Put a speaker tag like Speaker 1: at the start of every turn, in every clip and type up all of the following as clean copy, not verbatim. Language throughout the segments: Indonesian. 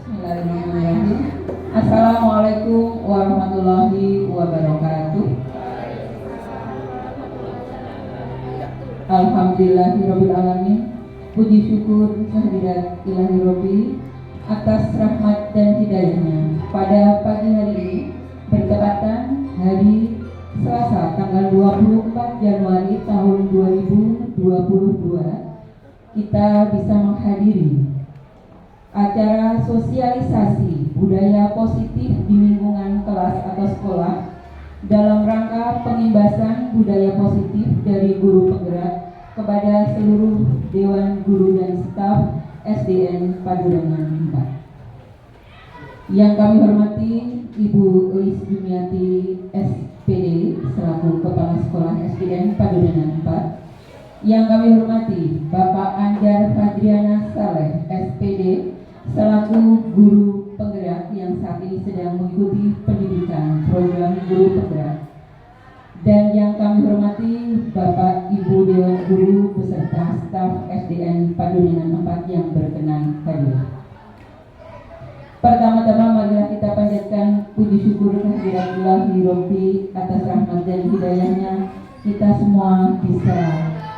Speaker 1: Bismillahirrahmanirrahim. Assalamualaikum warahmatullahi wabarakatuh. Alhamdulillahirabbil alamin. Puji syukur kehadirat Ilahi Robbi atas rahmat dan hidayahnya pada pagi hari ini bertepatan hari Selasa tanggal 24 Januari tahun 2022 kita bisa menghadiri acara sosialisasi budaya positif di lingkungan kelas atau sekolah dalam rangka pengimbasan budaya positif dari guru penggerak kepada seluruh Dewan Guru dan Staf SDN Padurenan 4. Yang kami hormati Ibu Eis Jumiati SPD selaku Kepala Sekolah SDN Padurenan 4. Yang kami hormati Bapak Anjar Fadriana Saleh SPD selaku guru penggerak yang saat ini sedang mengikuti pendidikan program guru penggerak. Dan yang kami hormati Bapak Ibu Dewan Guru beserta staf SDN Padurenan 4 yang berkenan hadir. Pertama-tama marilah kita panjatkan puji syukur kehadirat Ilahi Robbi atas rahmat dan hidayahnya kita semua bisa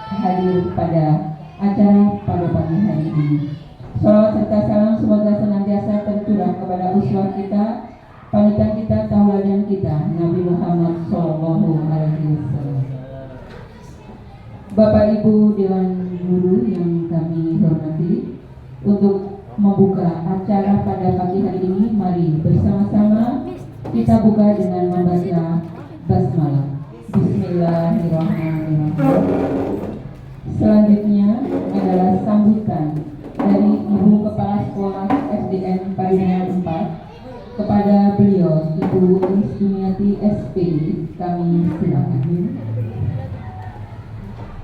Speaker 1: hadir pada acara pada pagi hari ini. Salawat serta salam semoga senantiasa tercurah kepada uswah kita, panutan kita, tauladan kita, Nabi Muhammad SAW. Bapak Ibu Dewan Guru yang kami hormati, untuk membuka acara pada pagi hari ini, mari bersama-sama kita buka dengan membaca basmalah. Bismillahirrahmanirrahim. Selanjutnya adalah sambutan dari Ibu Kepala Sekolah SDN Padurenan 4 kepada beliau Ibu Eis Jumiati SPD. Kami silakan.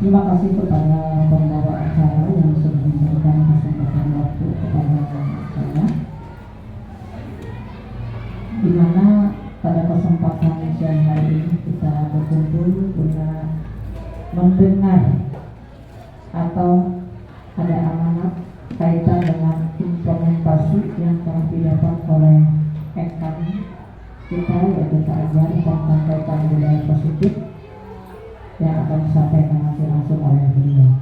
Speaker 2: Terima kasih kepada pembawa acara yang sudah memberikan kesempatan waktu kepada saya, di mana pada kesempatan siang hari ini kita berkumpul guna mendengar atau ada amanat kaitan dengan implementasi yang telah didapat oleh kami kita, yaitu Pak Anjar, tentang kaitan budaya positif yang akan disampaikan nanti langsung oleh beliau.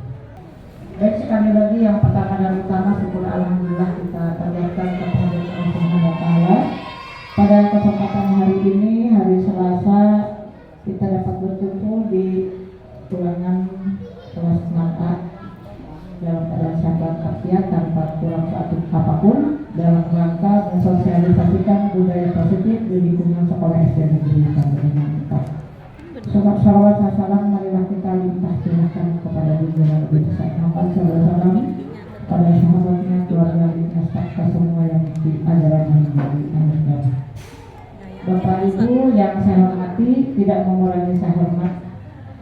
Speaker 2: Baik, sekali lagi yang pertama dan utama syukur alhamdulillah kita panjatkan kepada Allah Subhanahu wa taala. Pada kesempatan hari ini, hari Selasa, kita dapat berkumpul di ruangan kelas 6A dalam keadaan sehat walafiat tanpa kurang suatu apapun dalam rangka mensosialisasikan budaya positif di lingkungan sekolah SD Negeri Padurenan 4. Salawat dan salam marilah kita limpah curahkan kepada junjungan yang lebih besar Muhammad SAW, pada sahabatnya, keluarga, dan staf semua yang diajaran menjadi anak. Bapak Ibu yang saya hormati, tidak mengurangi saya hormat.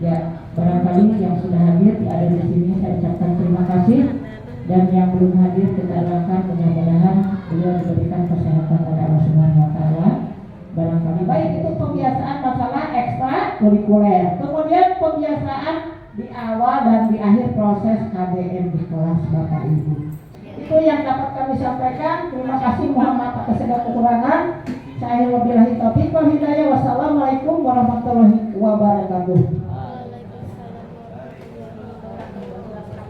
Speaker 2: Ya, barangkali yang sudah hadir ada di sini saya ucapkan terima kasih, dan yang belum hadir kita doakan mudah-mudahan beliau diberikan kesehatan oleh Allah Subhanahu wa taala. Barangkali baik itu pembiasaan masalah ekstra kurikuler, kemudian pembiasaan di awal dan di akhir proses KBM di kelas Bapak Ibu. Itu yang dapat kami sampaikan. Terima kasih, mohon maaf atas segala kekurangan. Saya wabillahi taufiq wal hidayah. Wassalamualaikum warahmatullahi wabarakatuh.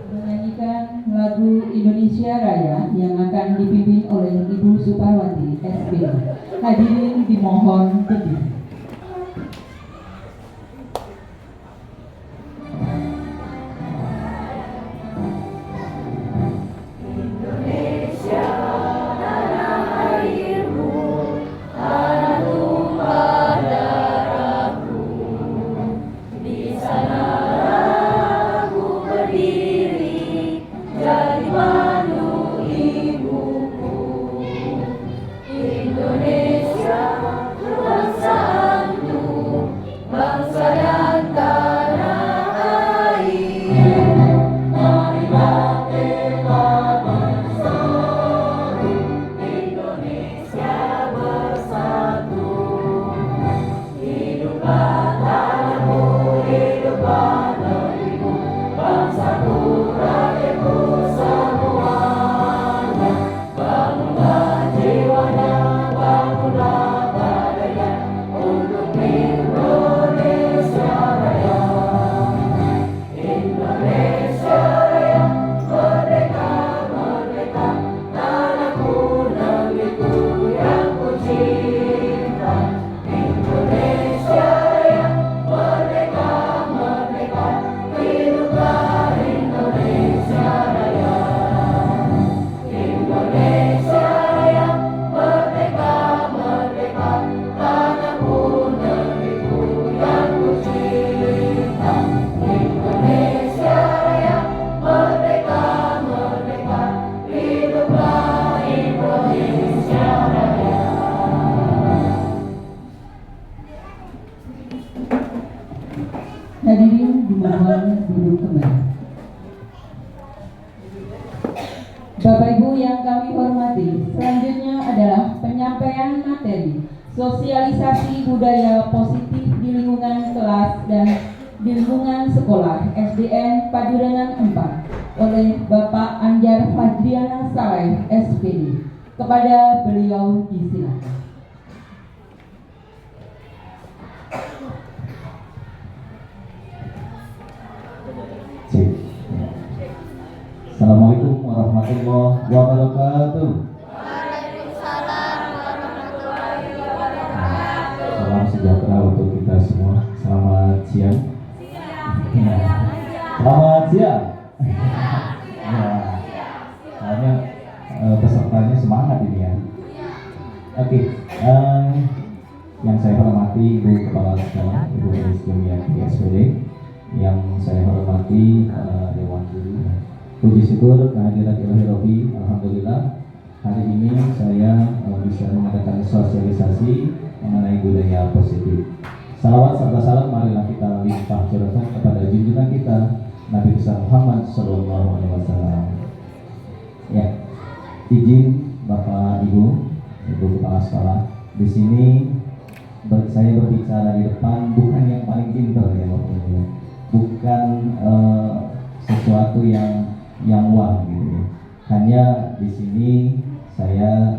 Speaker 1: Menyanyikan lagu Indonesia Raya yang akan dipimpin oleh Ibu Suparwati SB. Hadirin dimohon berdiri.
Speaker 3: Indonesia, bangsa
Speaker 1: sosialisasi budaya positif di lingkungan kelas dan di lingkungan sekolah SDN Paduranan 4 oleh Bapak Anjar Fadriana Saleh SPD. Kepada beliau disilakan.
Speaker 3: Assalamualaikum warahmatullahi wabarakatuh.
Speaker 4: Waalaikumsalam warahmatullahi wabarakatuh.
Speaker 3: Salam sejahtera untuk kita semua. Selamat siang. Ya. Selamat siang. Ya. Soalnya pesertanya semangat ini ya. Oke. Yang saya hormati Ibu Kepala Sekolah, Ibu Elis Jumiati SPD, yang saya hormati Dewan Guru. Puji syukur kehadirat Ilahi Robi, alhamdulillah hari ini saya bisa mengadakan sosialisasi mengenai budaya positif. Salawat serta salam marilah kita limpah curahkan kepada junjungan kita Nabi besar Muhammad SAW. Ya, izin Bapak Ibu Kepala Sekolah, di sini saya berbicara di depan bukan yang paling pintar ya Bapak Ibu, bukan sesuatu yang wah gitu ya. Hanya di sini saya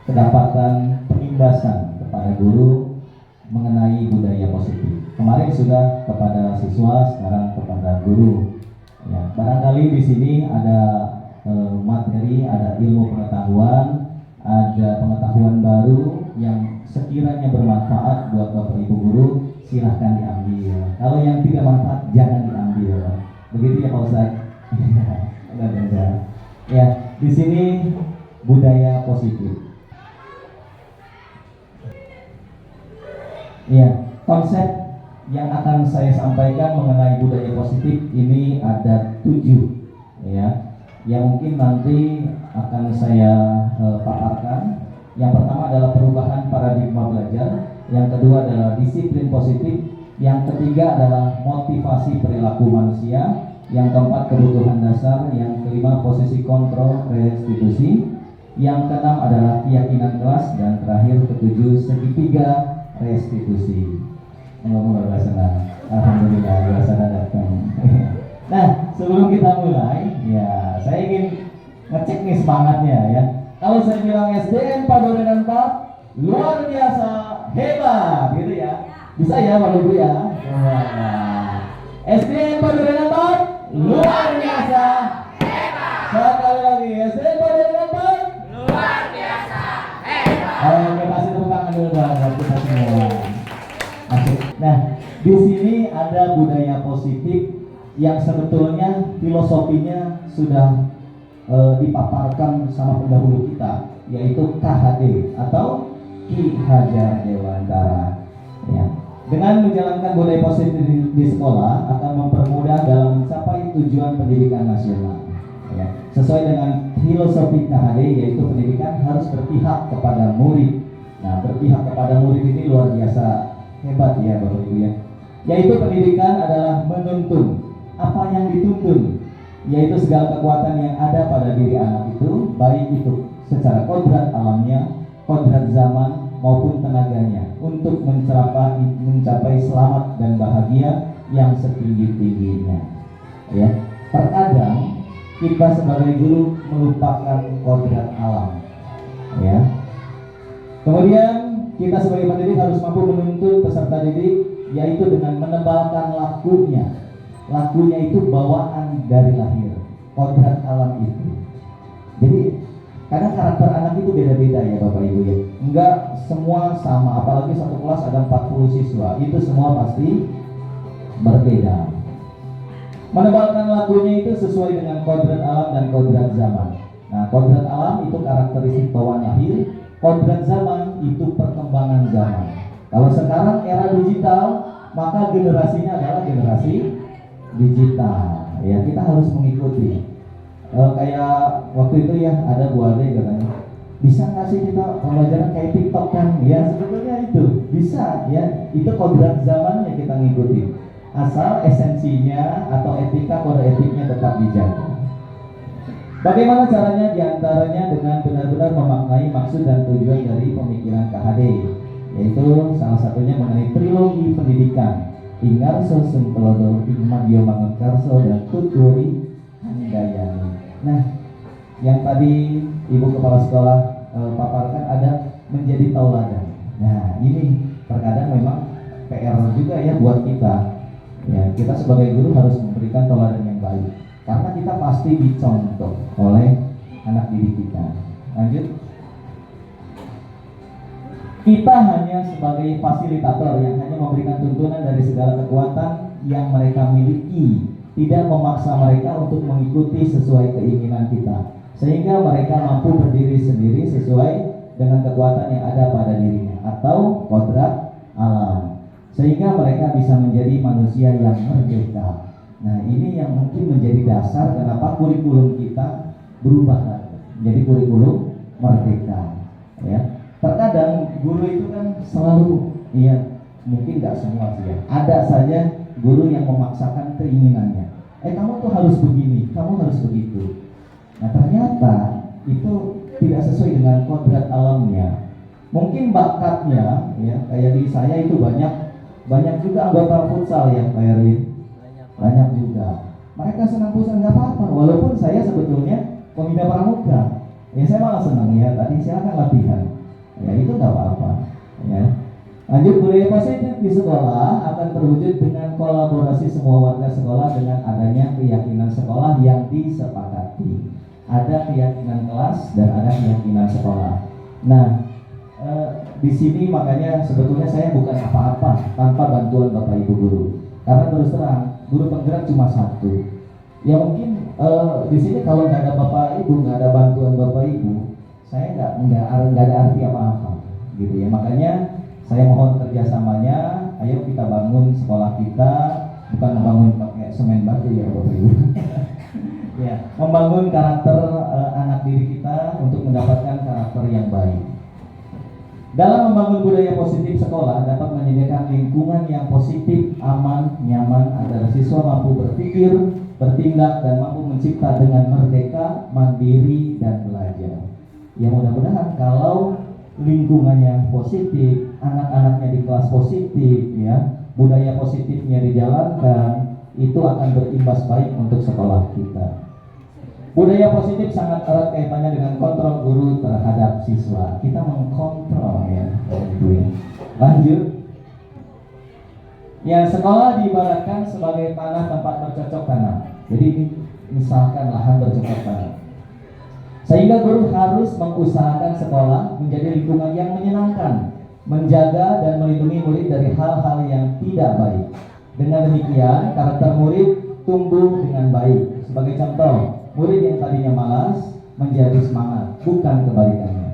Speaker 3: kedapatan penimbasan kepada guru mengenai budaya positif. Kemarin sudah kepada siswa, sekarang kepada guru. Ya, barangkali di sini ada materi, ada ilmu pengetahuan, ada pengetahuan baru yang sekiranya bermanfaat buat Bapak Ibu guru, silahkan diambil. Kalau yang tidak manfaat jangan diambil. Begitu ya Pak Ustadz. Ya, di sini budaya positif. Ya, konsep yang akan saya sampaikan mengenai budaya positif ini ada 7 ya, yang mungkin nanti akan saya paparkan. Yang pertama adalah perubahan paradigma belajar, yang kedua adalah disiplin positif, yang ketiga adalah motivasi perilaku manusia, yang keempat kebutuhan dasar, yang kelima posisi kontrol restitusi, yang keenam adalah keyakinan kelas, dan terakhir ketujuh segitiga restitusi. Luar senang, alhamdulillah luar senang datang. Nah, sebelum kita mulai, ya saya ingin ngecek nih semangatnya ya. Kalau saya bilang SDN Paduranan 4 luar biasa hebat, gitu ya. Bisa ya Bapak Ibu ya. SDN Paduranan 4 luar biasa hebat. Sekali lagi SDN Paduranan 4 luar biasa hebat. Oke, kasih tepuk tangan dulu buat kita semua. Nah, di sini ada budaya positif yang sebetulnya filosofinya sudah dipaparkan sama pendahulu kita, yaitu KHD atau Ki Hajar Dewantara. Ya. Dengan menjalankan budaya positif di sekolah akan mempermudah dalam mencapai tujuan pendidikan nasional. Ya. Sesuai dengan filosofi KHD, yaitu pendidikan harus berpihak kepada murid. Nah, berpihak kepada murid ini luar biasa hebat ya Bapak Ibu ya. Yaitu pendidikan adalah menuntun apa yang dituntun, yaitu segala kekuatan yang ada pada diri anak itu, baik itu secara kodrat alamnya, kodrat zaman maupun tenaganya, untuk mencapai selamat dan bahagia yang setinggi-tingginya. Ya, terkadang kita sebagai guru melupakan kodrat alam. Ya. Kemudian kita sebagai pendidik harus mampu menuntun peserta didik, yaitu dengan menebalkan lakunya. Lakunya itu bawaan dari lahir, kodrat alam itu. Jadi kadang karakter anak itu beda-beda ya Bapak Ibu ya. Enggak semua sama, apalagi satu kelas ada 40 siswa, itu semua pasti berbeda. Menebalkan lakunya itu sesuai dengan kodrat alam dan kodrat zaman. Nah, kodrat alam itu karakteristik bawaan lahir, kodrat zaman itu perkembangan zaman. Kalau sekarang era digital, maka generasinya adalah generasi digital. Ya, kita harus mengikuti. Kayak waktu itu ya ada Bu Ade katanya, bisa nggak sih kita pembelajaran kayak TikTok kan? Ya sebetulnya itu bisa ya, itu kodrat zamannya kita ngikuti. Asal esensinya atau etika, kode etiknya tetap dijaga. Bagaimana caranya? Di antaranya dengan benar-benar memaknai maksud dan tujuan dari pemikiran KHD, yaitu salah satunya mengenai trilogi pendidikan Ingarso Sumpelodo, Igmadio Mangunkarso, dan Tuturi Handayani. Nah, yang tadi Ibu Kepala Sekolah paparkan ada menjadi tauladan. Nah, ini terkadang memang PR juga ya buat kita. Ya, kita sebagai guru harus memberikan tauladan yang baik, karena kita pasti dicontoh oleh anak didik kita. Lanjut. Kita hanya sebagai fasilitator yang hanya memberikan tuntunan dari segala kekuatan yang mereka miliki, tidak memaksa mereka untuk mengikuti sesuai keinginan kita, sehingga mereka mampu berdiri sendiri sesuai dengan kekuatan yang ada pada dirinya atau kodrat alam, sehingga mereka bisa menjadi manusia yang merdeka. Nah, ini yang mungkin menjadi dasar kenapa kurikulum kita berubah menjadi kurikulum merdeka. Ya, terkadang guru itu kan selalu, ya mungkin nggak semua sih ya, ada saja guru yang memaksakan keinginannya. Kamu tuh harus begini, kamu harus begitu. Nah, ternyata itu tidak sesuai dengan kodrat alamnya. Mungkin bakatnya, ya kayak di saya itu banyak juga anggota futsal ya, Pak Erwin. Banyak juga. Mereka senang futsal nggak apa-apa, walaupun saya sebetulnya pembina pramuka. Ya saya malah senang ya. Tadi silakan latihan. Ya itu nggak apa-apa. Ya. Lanjut, budaya positif di sekolah akan terwujud dengan kolaborasi semua warga sekolah dengan adanya keyakinan sekolah yang disepakati. Ada keyakinan kelas dan ada keyakinan sekolah. Nah, di sini makanya sebetulnya saya bukan apa-apa tanpa bantuan Bapak Ibu guru. Karena terus terang, guru penggerak cuma satu. Ya mungkin di sini kalau nggak ada Bapak Ibu, nggak ada bantuan Bapak Ibu, saya nggak ada arti apa-apa, gitu ya. Makanya saya mohon kerjasamanya. Ayo kita bangun sekolah kita, bukan membangun pakai semen batu ya Bapak Ibu. Ya, membangun karakter anak didik kita untuk mendapatkan karakter yang baik. Dalam membangun budaya positif sekolah dapat menyediakan lingkungan yang positif, aman, nyaman agar siswa mampu berpikir, bertindak, dan mampu mencipta dengan merdeka, mandiri, dan belajar. Ya mudah-mudahan kalau lingkungannya positif, anak-anaknya di kelas positif, ya budaya positifnya dijalankan, itu akan berimbas baik untuk sekolah kita. Budaya positif sangat erat kaitannya dengan kontrol guru terhadap siswa. Kita mengkontrol ya. Lanjut. Ya, sekolah diibaratkan sebagai tanah tempat bercocok tanam. Jadi misalkan lahan bercocok tanam. Sehingga guru harus mengusahakan sekolah menjadi lingkungan yang menyenangkan, menjaga dan melindungi murid dari hal-hal yang tidak baik. Dengan demikian, karakter murid tumbuh dengan baik. Sebagai contoh, murid yang tadinya malas menjadi semangat, bukan kebalikannya.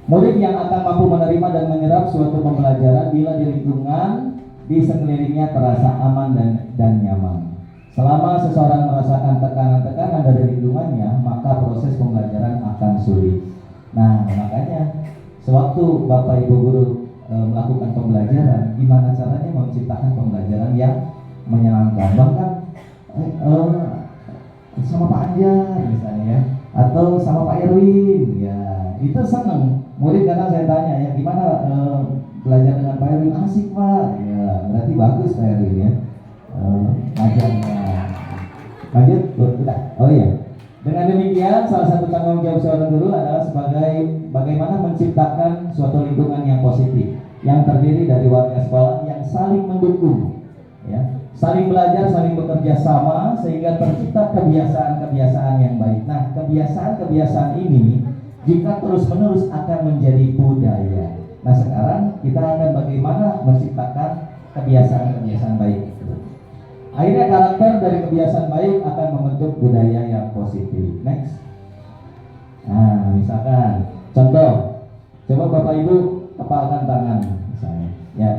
Speaker 3: Murid yang akan mampu menerima dan menyerap suatu pembelajaran bila di lingkungan di sekelilingnya terasa aman dan nyaman. Selama seseorang merasakan tekanan-tekanan dari lingkungannya, maka proses pembelajaran akan sulit. Nah, makanya sewaktu Bapak Ibu guru melakukan pembelajaran, gimana caranya menciptakan pembelajaran yang menyenangkan. Bahkan sama Pak Anjar misalnya ya, atau sama Pak Erwin ya, itu seneng murid. Karena saya tanya ya, gimana belajar dengan Pak Erwin? Asik Pak ya, berarti bagus Pak Erwin ya ngajarnya. Lanjut, sudah. Oh iya, dengan demikian salah satu tanggung jawab seorang guru adalah sebagai bagaimana menciptakan suatu lingkungan yang positif yang terdiri dari warga sekolah yang saling mendukung ya, saling belajar, saling bekerja sama sehingga tercipta kebiasaan-kebiasaan yang baik. Nah, kebiasaan-kebiasaan ini jika terus-menerus akan menjadi budaya. Nah, sekarang kita akan bagaimana menciptakan kebiasaan-kebiasaan baik. Akhirnya karakter dari kebiasaan baik akan membentuk budaya yang positif. Next. Nah, misalkan contoh, coba Bapak Ibu kepalkan tangan misalnya. Ya.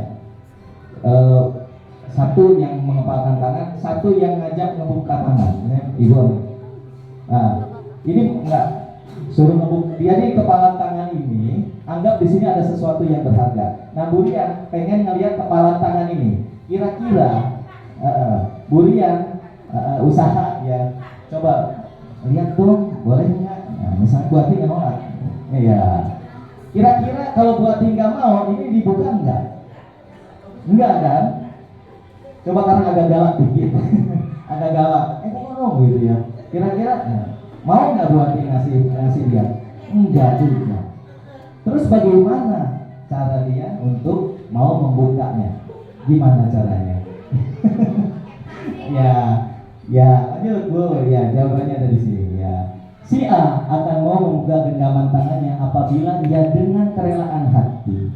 Speaker 3: Satu yang mengepalkan tangan, satu yang ngajak membuka tangan. Ibu. Nah, ini enggak suruh ngebuk. Jadi kepalan tangan ini, anggap di sini ada sesuatu yang berharga. Nah, Burian pengen ngelihat kepalan tangan ini. Kira-kira Burian usaha ya. Coba lihat dong, boleh nggak? Nah, misalnya Bu Ati nggak nolak. Iya. Kira-kira kalau Bu Ati nggak mau, ini dibuka nggak? Enggak kan? Coba karena agak galak dikit. Agak galak. Ngomong gitu ya. Kira-kira mau nggak Bu Ati ngasih dia? Enggak juga. Terus bagaimana cara dia untuk mau membukanya? Gimana caranya? ya lanjut Bu. Ya, jawabannya ada di sini ya. Si A akan mau membuka genggaman tangannya apabila ia dengan kerelaan hati.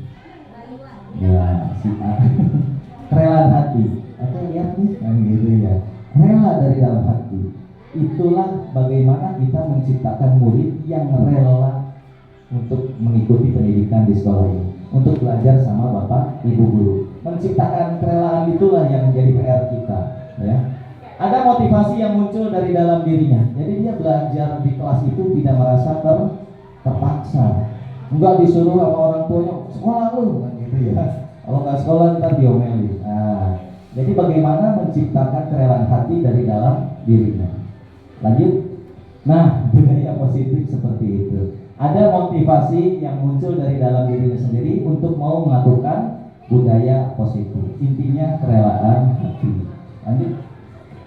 Speaker 3: Ya, si A kerelaan hati. Oke, lihat nih, kan gitu ya. Rela dari dalam hati. Itulah bagaimana kita menciptakan murid yang rela untuk mengikuti pendidikan di sekolah ini, untuk belajar sama Bapak Ibu guru. Menciptakan kerelaan itulah yang menjadi PR kita, ya. Ada motivasi yang muncul dari dalam dirinya. Jadi dia belajar di kelas itu tidak merasa terpaksa. Enggak disuruh sama orang tuanya, sekolah lu, kan gitu ya. Kalau nggak sekolah ntar diomeli. Nah, jadi bagaimana menciptakan kerelaan hati dari dalam dirinya. Lanjut. Nah, budaya positif seperti itu. Ada motivasi yang muncul dari dalam dirinya sendiri untuk mau melakukan budaya positif. Intinya kerelaan hati. Lanjut.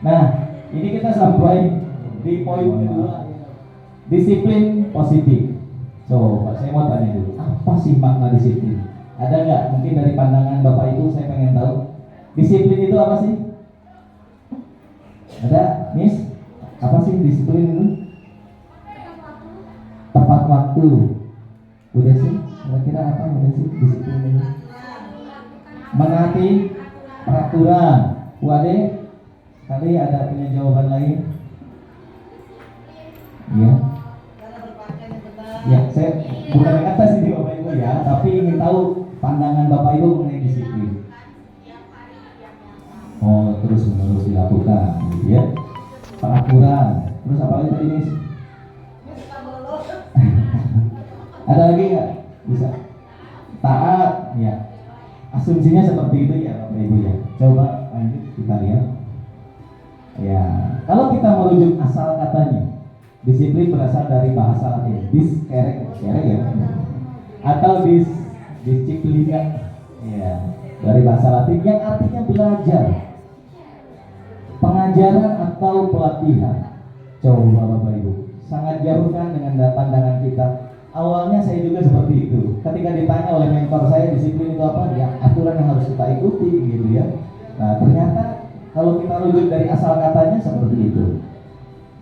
Speaker 3: Nah, ini kita sampai di poin kedua, disiplin positif. So, saya mau tanya dulu, apa sih makna disiplin? Ada nggak? Mungkin dari pandangan Bapak Ibu saya pengen tahu. Disiplin itu apa sih? Ada, Miss? Apa sih disiplin itu? Tepat waktu. Udah sih? Kira-kira apa udah sih disiplin itu? Menaati peraturan. Wade, kali ada punya jawaban lain? Iya. Ya, saya bukan kata sih Bapak Ibu ya, tapi ingin tahu pandangan Bapak Ibu mengenai disiplin. Oh, terus menerus dilakukan, gitu ya. Peraturan. Terus apa lagi tadi, Miss? Ada lagi nggak? Bisa. Taat, ya. Asumsinya seperti itu ya Bapak Ibu ya. Coba lanjut kita lihat. Ya, kalau kita merujuk asal katanya, disiplin berasal dari bahasa Latin diskerek ya, atau disiplina, ya, dari bahasa Latin yang artinya belajar, pengajaran atau pelatihan. Coba Bapak Ibu, sangat jauh kan dengan pandangan kita. Awalnya saya juga seperti itu. Ketika ditanya oleh mentor saya disiplin itu apa, ya aturan yang harus kita ikuti gitu ya. Nah ternyata kalau kita rujuk dari asal katanya seperti itu.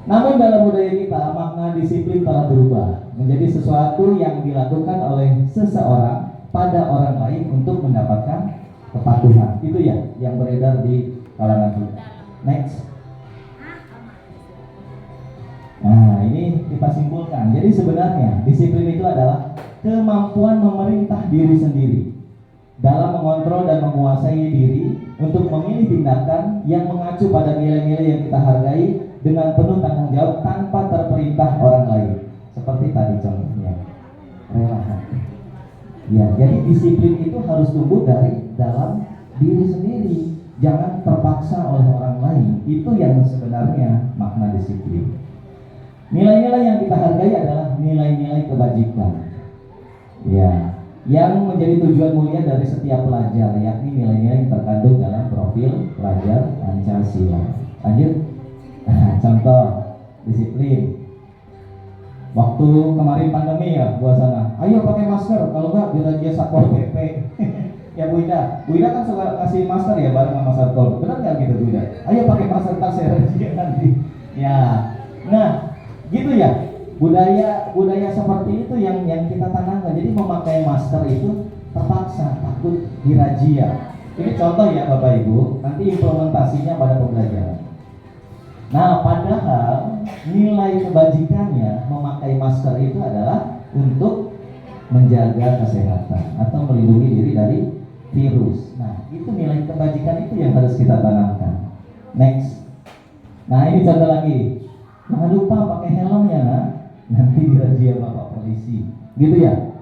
Speaker 3: Namun dalam budaya kita makna disiplin telah berubah menjadi sesuatu yang dilakukan oleh seseorang pada orang lain untuk mendapatkan kepatuhan. Itu ya yang beredar di kalangan kita. Next. Nah ini kita simpulkan. Jadi sebenarnya disiplin itu adalah kemampuan memerintah diri sendiri dalam mengontrol dan menguasai diri untuk memilih tindakan yang mengacu pada nilai-nilai yang kita hargai dengan penuh tanggung jawab tanpa terperintah orang lain. Seperti tadi contohnya, rela hati. Ya, jadi disiplin itu harus tumbuh dari dalam diri sendiri, jangan terpaksa oleh orang lain. Itu yang sebenarnya makna disiplin. Nilai-nilai yang kita hargai adalah nilai-nilai kebajikan. Ya, yang menjadi tujuan mulia dari setiap pelajar, yakni nilai-nilai yang terkandung dalam profil pelajar Pancasila. Lanjut. Nah, contoh disiplin. Waktu kemarin pandemi ya, puasana. Ayo pakai masker, kalau enggak dia Satpol PP. Ya Bu Ida kan suka kasih masker ya bareng sama Satpol. Benar nggak gitu Bu Ida? Ayo pakai masker, tas saya razia nanti. Ya, nah gitu ya. Budaya seperti itu yang kita tanamkan. Jadi memakai masker itu terpaksa, takut dirazia. Ini contoh ya Bapak Ibu. Nanti implementasinya pada pembelajaran. Nah, padahal nilai kebajikannya memakai masker itu adalah untuk menjaga kesehatan atau melindungi diri dari virus. Nah, itu nilai kebajikan itu yang harus kita tanamkan. Next. Nah, ini contoh lagi. Jangan lupa pakai helmnya, nah. Nanti dirazia Bapak polisi. Gitu ya.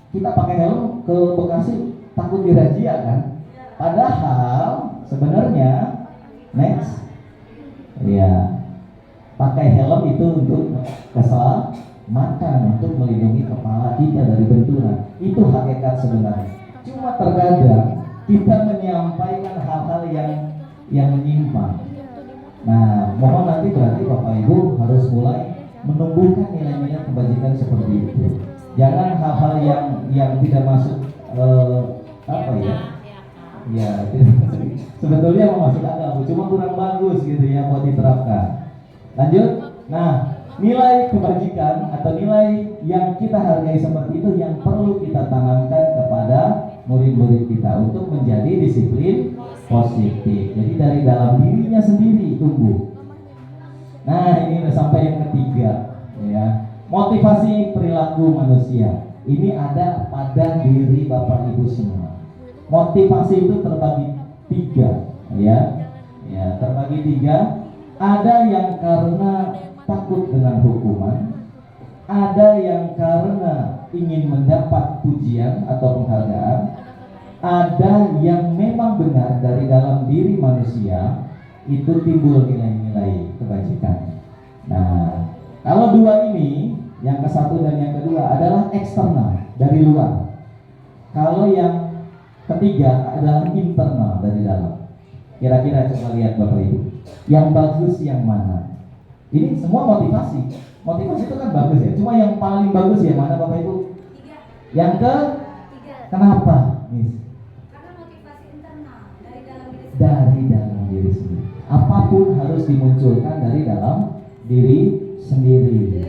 Speaker 3: Kita pakai helm ke Bekasi takut dirazia kan? Padahal sebenarnya next. Ya. Pakai helm itu untuk keselamatan, untuk melindungi kepala kita dari benturan. Itu hakikat sebenarnya. Cuma terkadang kita menyampaikan hal-hal yang menyimpang. Nah, mohon nanti berarti Bapak Ibu harus mulai menumbuhkan nilai-nilai kebajikan seperti itu. Jangan hal-hal yang tidak masuk apa ya? Ya, sebetulnya mau masuk akal, cuma kurang bagus gitu ya buat diterapkan. Lanjut. Nah, nilai kebajikan atau nilai yang kita hargai seperti itu yang perlu kita tanamkan kepada murid-murid kita untuk menjadi disiplin positif. Jadi dari dalam dirinya sendiri tumbuh. Nah, ini udah sampai yang ketiga ya. Motivasi perilaku manusia. Ini ada pada diri Bapak Ibu semua. Motivasi itu terbagi tiga ya. Ya, terbagi tiga. Ada yang karena takut dengan hukuman, ada yang karena ingin mendapat pujian atau penghargaan, ada yang memang benar dari dalam diri manusia itu timbul nilai-nilai kebajikan. Nah, kalau dua ini, yang ke satu dan yang kedua adalah eksternal dari luar. Kalau yang ketiga adalah internal dari dalam. Kira-kira coba lihat Bapak Ibu, yang bagus yang mana? Ini semua motivasi. Motivasi itu kan bagus ya. Cuma yang paling bagus yang mana Bapak Ibu? Yang kenapa? Miss?
Speaker 4: Karena motivasi internal
Speaker 3: Dari dalam diri sendiri. Apapun harus dimunculkan dari dalam diri sendiri.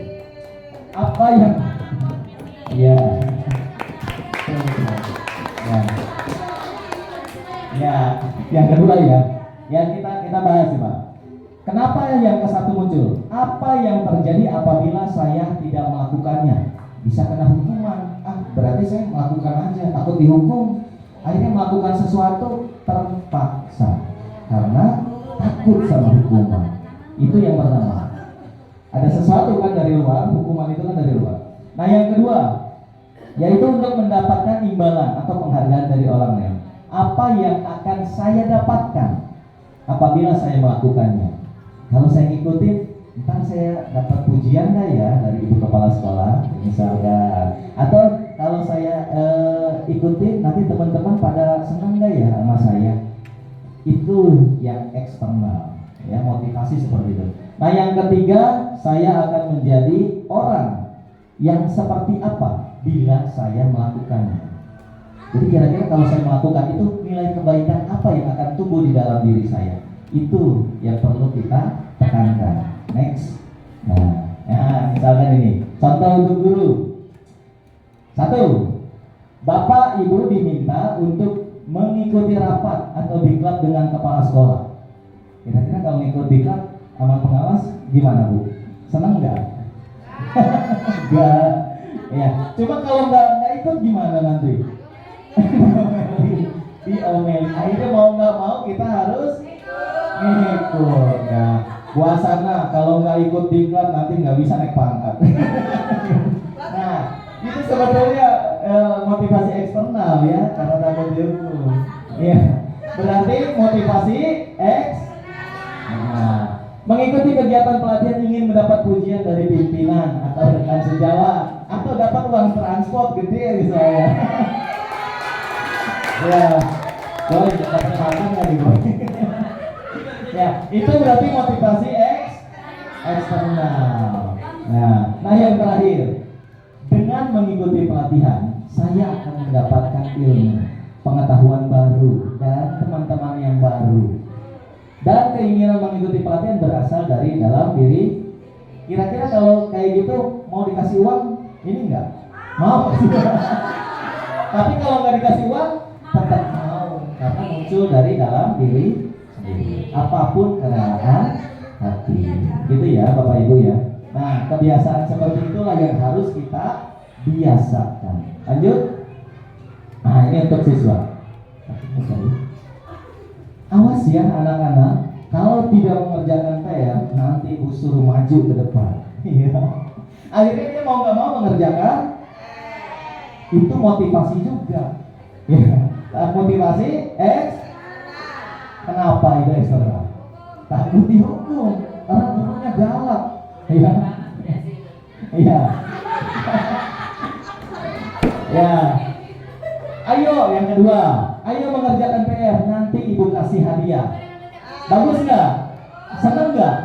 Speaker 3: Apa yang ya. Ya, yang kedua ya, yang kita bahas ya Pak. Kenapa yang ke satu muncul? Apa yang terjadi apabila saya tidak melakukannya? Bisa kena hukuman. Berarti saya melakukan aja, takut dihukum. Akhirnya melakukan sesuatu terpaksa karena takut sama hukuman. Itu yang pertama. Ada sesuatu kan dari luar, hukuman itu kan dari luar. Nah yang kedua, yaitu untuk mendapatkan imbalan atau penghargaan dari orang lain. Apa yang akan saya dapatkan apabila saya melakukannya? Kalau saya ngikutin, ntar saya dapat pujian nggak ya dari ibu kepala sekolah misalnya? Atau kalau saya ikutin, nanti teman-teman pada senang nggak ya sama saya? Itu yang eksternal, ya motivasi seperti itu. Nah yang ketiga, saya akan menjadi orang yang seperti apa bila saya melakukannya. Jadi kira-kira kalau saya melakukan itu, nilai kebaikan apa yang akan tumbuh di dalam diri saya? Itu yang perlu kita tekankan. Next. Nah, ya, misalkan ini contoh untuk guru. 1. Bapak Ibu diminta untuk mengikuti rapat atau diklat dengan kepala sekolah. Kira-kira kalau ngikut diklat sama pengawas gimana Bu? Senang nggak? Enggak. Ya, cuma kalau nggak ikut gimana nanti? Diomeli. Akhirnya mau nggak mau kita harus ngikut. Nah, puasana kalau nggak ikut diklat nanti nggak bisa naik pangkat. Nah, itu sebetulnya motivasi eksternal ya, karena takut dihukum. Iya, berarti motivasi Nah, mengikuti kegiatan pelatihan ingin mendapat pujian dari pimpinan atau rekan sejawat atau dapat uang transport gede misalnya. Ya, boleh dapat makan nggak nih boy? Ya, itu berarti motivasi eksternal. Nah yang terakhir, dengan mengikuti pelatihan, saya akan mendapatkan ilmu, pengetahuan baru dan teman-teman yang baru. Dan keinginan mengikuti pelatihan berasal dari dalam diri. Kira-kira kalau kayak gitu mau dikasih uang, ini enggak? Mau. Tapi kalau nggak dikasih uang, tetap mau, karena muncul dari dalam diri sendiri. Apapun kerelaan hati, gitu ya Bapak Ibu ya. Nah kebiasaan seperti itulah yang harus kita biasakan. Lanjut. Nah ini untuk siswa. Awas ya anak-anak, kalau tidak mengerjakan PR nanti Ibu suruh maju ke depan. Akhirnya dia mau nggak mau mengerjakan. Itu motivasi juga. Motivasi kenapa itu eksternal? Takut dihukum karena gurunya galak. Iya. Iya. Ya. Ayo yang kedua, ayo mengerjakan PR, nanti ibu kasih hadiah. Bagus nggak? Seneng nggak?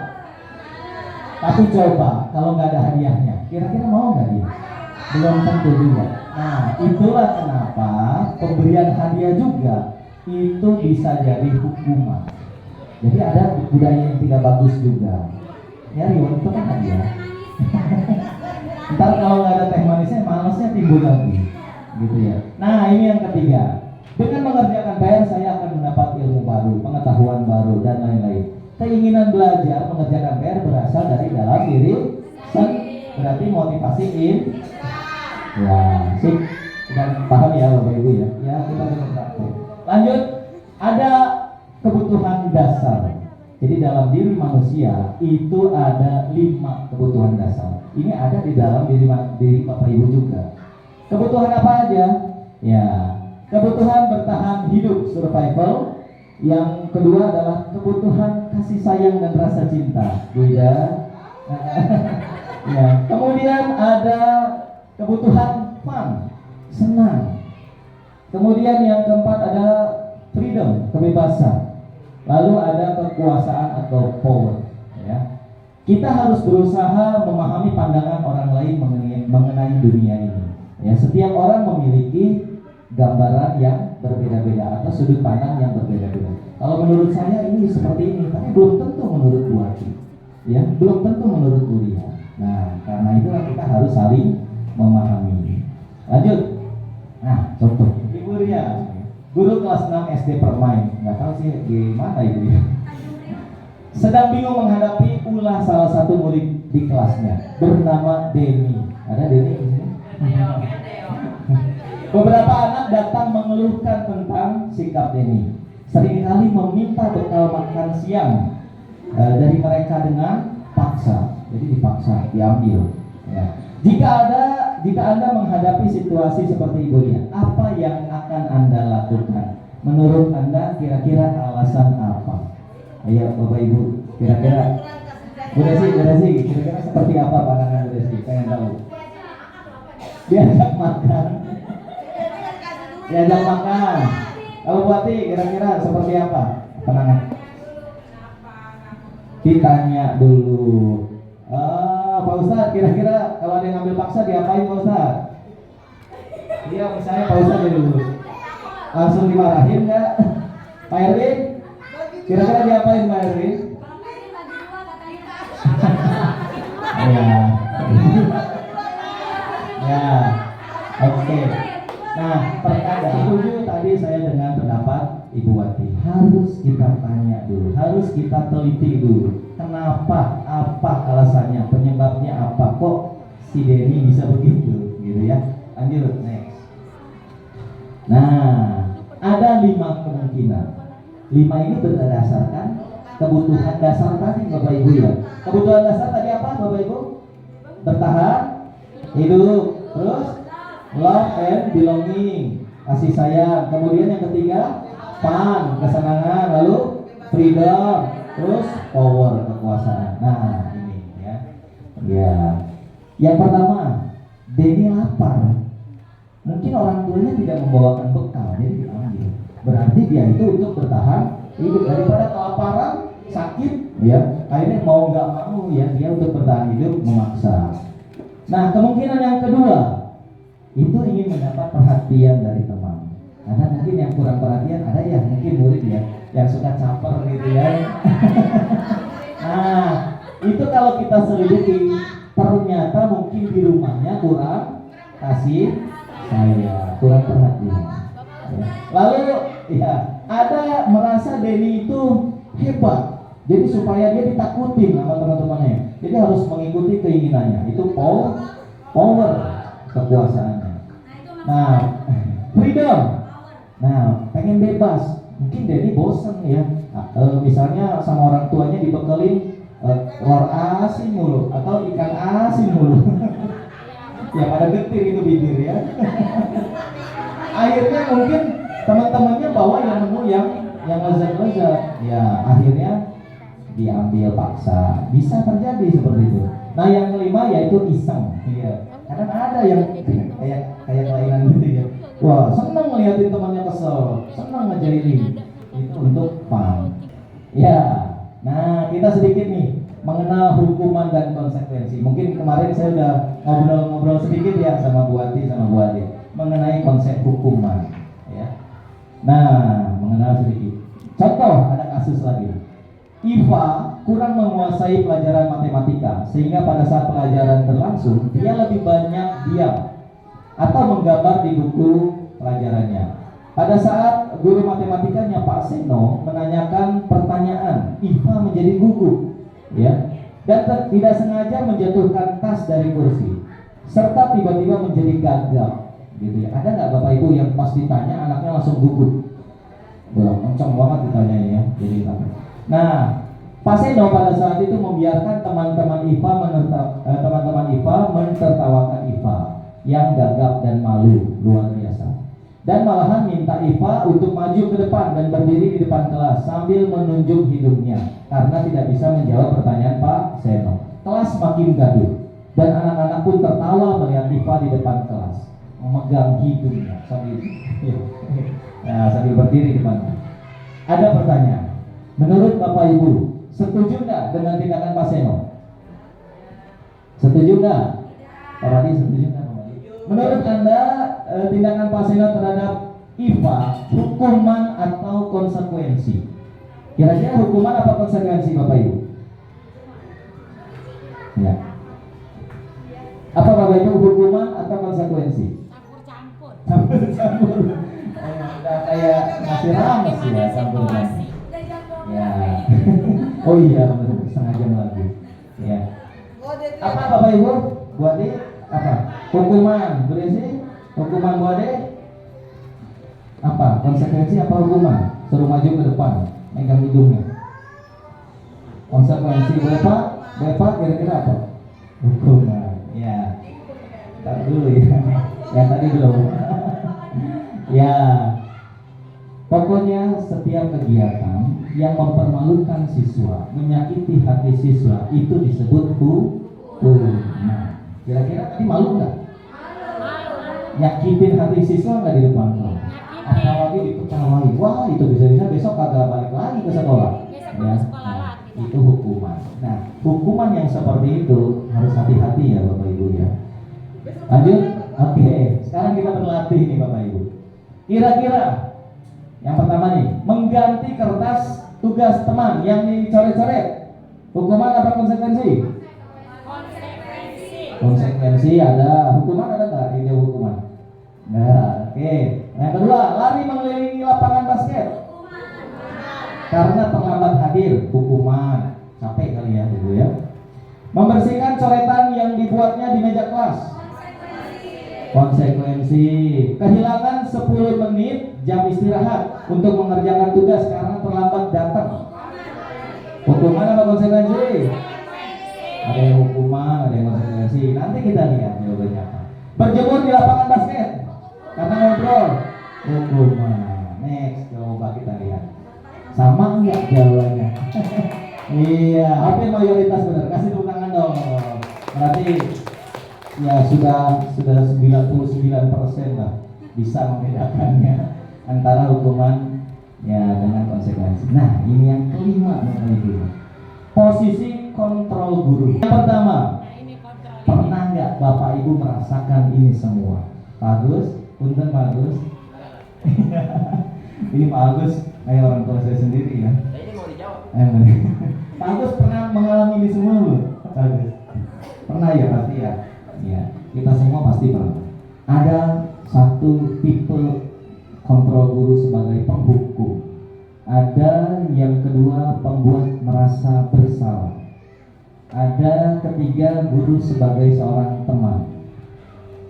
Speaker 3: Tapi coba kalau nggak ada hadiahnya, kira-kira mau nggak dia? Belum tentu juga. Nah, itulah kenapa pemberian hadiah juga itu bisa jadi hukuman. Jadi ada budaya yang tidak bagus juga. Ya, Riwan itu kan hadiah. Ntar kalau nggak ada teh manisnya, malasnya timbul lagi, gitu ya. Nah, ini yang ketiga. Dengan mengerjakan PR, saya akan mendapat ilmu baru, pengetahuan baru, dan lain-lain. Keinginan belajar mengerjakan PR berasal dari dalam diri sendiri. Berarti motivasi ya, sip. Dan paham ya Bapak Ibu ya. Ya, kita praktek. Lanjut, ada kebutuhan dasar. Jadi dalam diri manusia itu ada 5 kebutuhan dasar. Ini ada di dalam diri Bapak Ibu juga. Kebutuhan apa aja? Ya, kebutuhan bertahan hidup, survival. Yang kedua adalah kebutuhan kasih sayang dan rasa cinta. Beda. Ya, kemudian ada kebutuhan fun, senang. Kemudian yang keempat ada freedom, kebebasan. Lalu ada kekuasaan atau power. Ya. Kita harus berusaha memahami pandangan orang lain mengenai dunia ini. Ya, setiap orang memiliki gambaran yang berbeda-beda atau sudut pandang yang berbeda-beda. Kalau menurut saya ini seperti ini, tapi belum tentu menurut Bu Ati. Ya, belum tentu menurut Bu Ria. Nah, karena itulah kita harus saling memahami. Lanjut. Nah, contoh Ibu Ria, guru kelas 6 SD Permain, nggak tahu sih gimana itu ya. Sedang bingung menghadapi ulah salah satu murid di kelasnya bernama Denny. Ada Denny di sini? Beberapa anak datang mengeluhkan tentang sikap Denny. Seringkali meminta bekal makan siang dari mereka dengan paksa. Jadi dipaksa, diambil. Ya. Jika Anda menghadapi situasi seperti Ibu Ria, apa yang akan Anda lakukan? Menurut Anda kira-kira alasan apa? Ayo Bapak Ibu, kira-kira Bu Desi, kira-kira seperti apa pandangan Bu Desi? Pengen tahu. Diajak makan. Diajak makan. Kalau Bu Ati, kira-kira seperti apa pandangan? Ditanya dulu. Pak Ustadz, kira-kira kalau ada yang ngambil paksa diapain Pak Ustadz? Iya, misalnya Pak Ustadz jadi dulu langsung dimarahin nggak? Pak Erwin, kira-kira diapain Pak Erwin? Ya, ya, oke. Nah, terkadang setuju tadi saya dengan pendapat Ibu Wati. Harus kita tanya dulu, harus kita teliti dulu. Kenapa? Apa alasannya? Penyebabnya apa? Kok si Denny bisa begitu? Gitu ya. Lanjut, next. Nah, ada 5 kemungkinan. 5 ini berdasarkan kebutuhan dasar tadi Bapak Ibu ya. Kebutuhan dasar tadi apa Bapak Ibu? Bertahan hidup, terus love and belonging, kasih sayang. Kemudian yang ketiga fun, kesenangan. Lalu freedom, terus power, kekuasaan. Nah ini ya. Ya, yang pertama Denny lapar. Mungkin orang tuanya tidak membawakan bekal, jadi diambil. Berarti dia itu untuk bertahan hidup, daripada kelaparan, sakit, ya. Akhirnya mau nggak mau ya dia untuk bertahan hidup memaksa. Nah kemungkinan yang kedua itu ingin mendapat perhatian dari teman. Karena mungkin yang kurang perhatian ada ya, mungkin murid ya yang suka caper gitu ya. Nah itu kalau kita selidiki ternyata mungkin di rumahnya kurang kasih sayang, kurang perhatian. Ya. Lalu ya ada merasa Denny itu hebat. Jadi supaya dia ditakutin sama teman-temannya. Jadi harus mengikuti keinginannya. Itu power, kekuasaannya. Nah, freedom. Nah, pengen bebas. Mungkin Denny bosen ya. Misalnya sama orang tuanya dibekelin telur asin mulu atau ikan asin mulu. Ya pada getir itu bibir ya. Akhirnya mungkin teman-temannya bawa yang menu yang lezat-lezat. Ya, akhirnya diambil paksa. Bisa terjadi seperti itu. Nah yang kelima yaitu iseng. Iya. Karena ada yang kayak kelainan gitu ya. Wah, senang ngeliatin temannya kesel, senang ngejailin. Itu untuk fun. Ya. Nah, kita sedikit nih mengenal hukuman dan konsekuensi. Mungkin kemarin saya udah ngobrol-ngobrol sedikit ya sama Bu Ati sama Bu Ade mengenai konsep hukuman. Ya. Nah, mengenal sedikit. Contoh, ada kasus lagi. Iva kurang menguasai pelajaran matematika sehingga pada saat pelajaran berlangsung dia lebih banyak diam atau menggambar di buku pelajarannya. Pada saat guru matematikanya Pak Seno menanyakan pertanyaan, Iva menjadi gugup, ya, dan tidak sengaja menjatuhkan tas dari kursi, serta tiba-tiba menjadi gagal, gitu ya. Ada nggak Bapak Ibu yang pas ditanya anaknya langsung gugup? Wah, kenceng banget ditanyanya ya, jadi takut. Nah, Pak Seno pada saat itu membiarkan teman-teman Iva mentertawakan Iva yang gagap dan malu luar biasa. Dan malahan minta Iva untuk maju ke depan dan berdiri di depan kelas sambil menunjuk hidungnya karena tidak bisa menjawab pertanyaan Pak Seno. Kelas makin gaduh dan anak-anak pun tertawa melihat Iva di depan kelas memegang hidungnya sambil berdiri di depan. Ada pertanyaan. Menurut Bapak Ibu, setuju nggak dengan tindakan Pak Seno? Setuju nggak? Pak Radi setuju nggak? Menurut Anda tindakan Pak Seno terhadap Iva hukuman atau konsekuensi? Kira-kira hukuman apa konsekuensi Bapak Ibu? Ya. Apa Bapak Ibu hukuman atau konsekuensi? Campur-campur. Udah kayak nasi rames ya campur. Ya. Oh iya benar, setengah jam lagi. Ya. Apa Bapak Ibu? Buat apa? Hukuman, berisi hukuman Bu Ade? Apa? Konsekuensi apa hukuman? Suruh maju ke depan, megang hidungnya. Konsekuensi Bapak kira-kira apa? Hukuman. Ya. Tar dulu ya. Yang tadi belum. Ya. Pokoknya setiap kegiatan yang mempermalukan siswa, menyakiti hati siswa itu disebut hukuman. Kira-kira tadi malu nggak? Nyakitin hati siswa nggak di depan kelas? Apalagi diketawain, wah itu bisa-bisa besok kagak balik lagi ke sekolah. Ya, nah, itu hukuman. Nah, hukuman yang seperti itu harus hati-hati ya Bapak Ibu ya. Lanjut, oke. Sekarang kita berlatih nih Bapak Ibu. Kira-kira yang pertama nih, mengganti kertas tugas teman yang dicoret-coret. Hukuman apa konsekuensi? Konsekuensi ada, hukuman ada nggak? Ini hukuman. Nah, oke. Yang kedua, lari mengelilingi lapangan basket. Karena terlambat hadir, hukuman. Capek kali ya, gitu ya. Membersihkan coretan yang dibuatnya di meja kelas. Konsekuensi. Kehilangan 10 menit jam istirahat untuk mengerjakan tugas karena terlambat datang. Hukuman apa konsekuensi? Ada yang hukuman, ada yang konsekuensi. Nanti kita lihat jawabannya apa. Berjemur di lapangan basket karena ngobrol, hukuman. Next, coba kita lihat. Sama enggak jawabannya? Iya, hampir mayoritas benar. Kasih tepuk tangan dong. Berarti ya sudah 99% lah bisa membedakannya antara hukuman ya dengan konsekuensi. Nah, ini yang kelima Bapak Ibu. Posisi kontrol guru. Yang pertama, pernah nggak Bapak Ibu merasakan ini semua? Pak Agus, punten Pak Agus. Ini Pak Agus, kayak orang tua saya sendiri ya.
Speaker 5: Ini mau dijawab.
Speaker 3: Pak Agus pernah mengalami ini semua loh, Pak Agus. Pernah ya pasti ya. Ya, kita semua pasti pernah. Ada satu tipe kontrol guru sebagai penghukum. Ada yang kedua pembuat merasa bersalah. Ada ketiga guru sebagai seorang teman.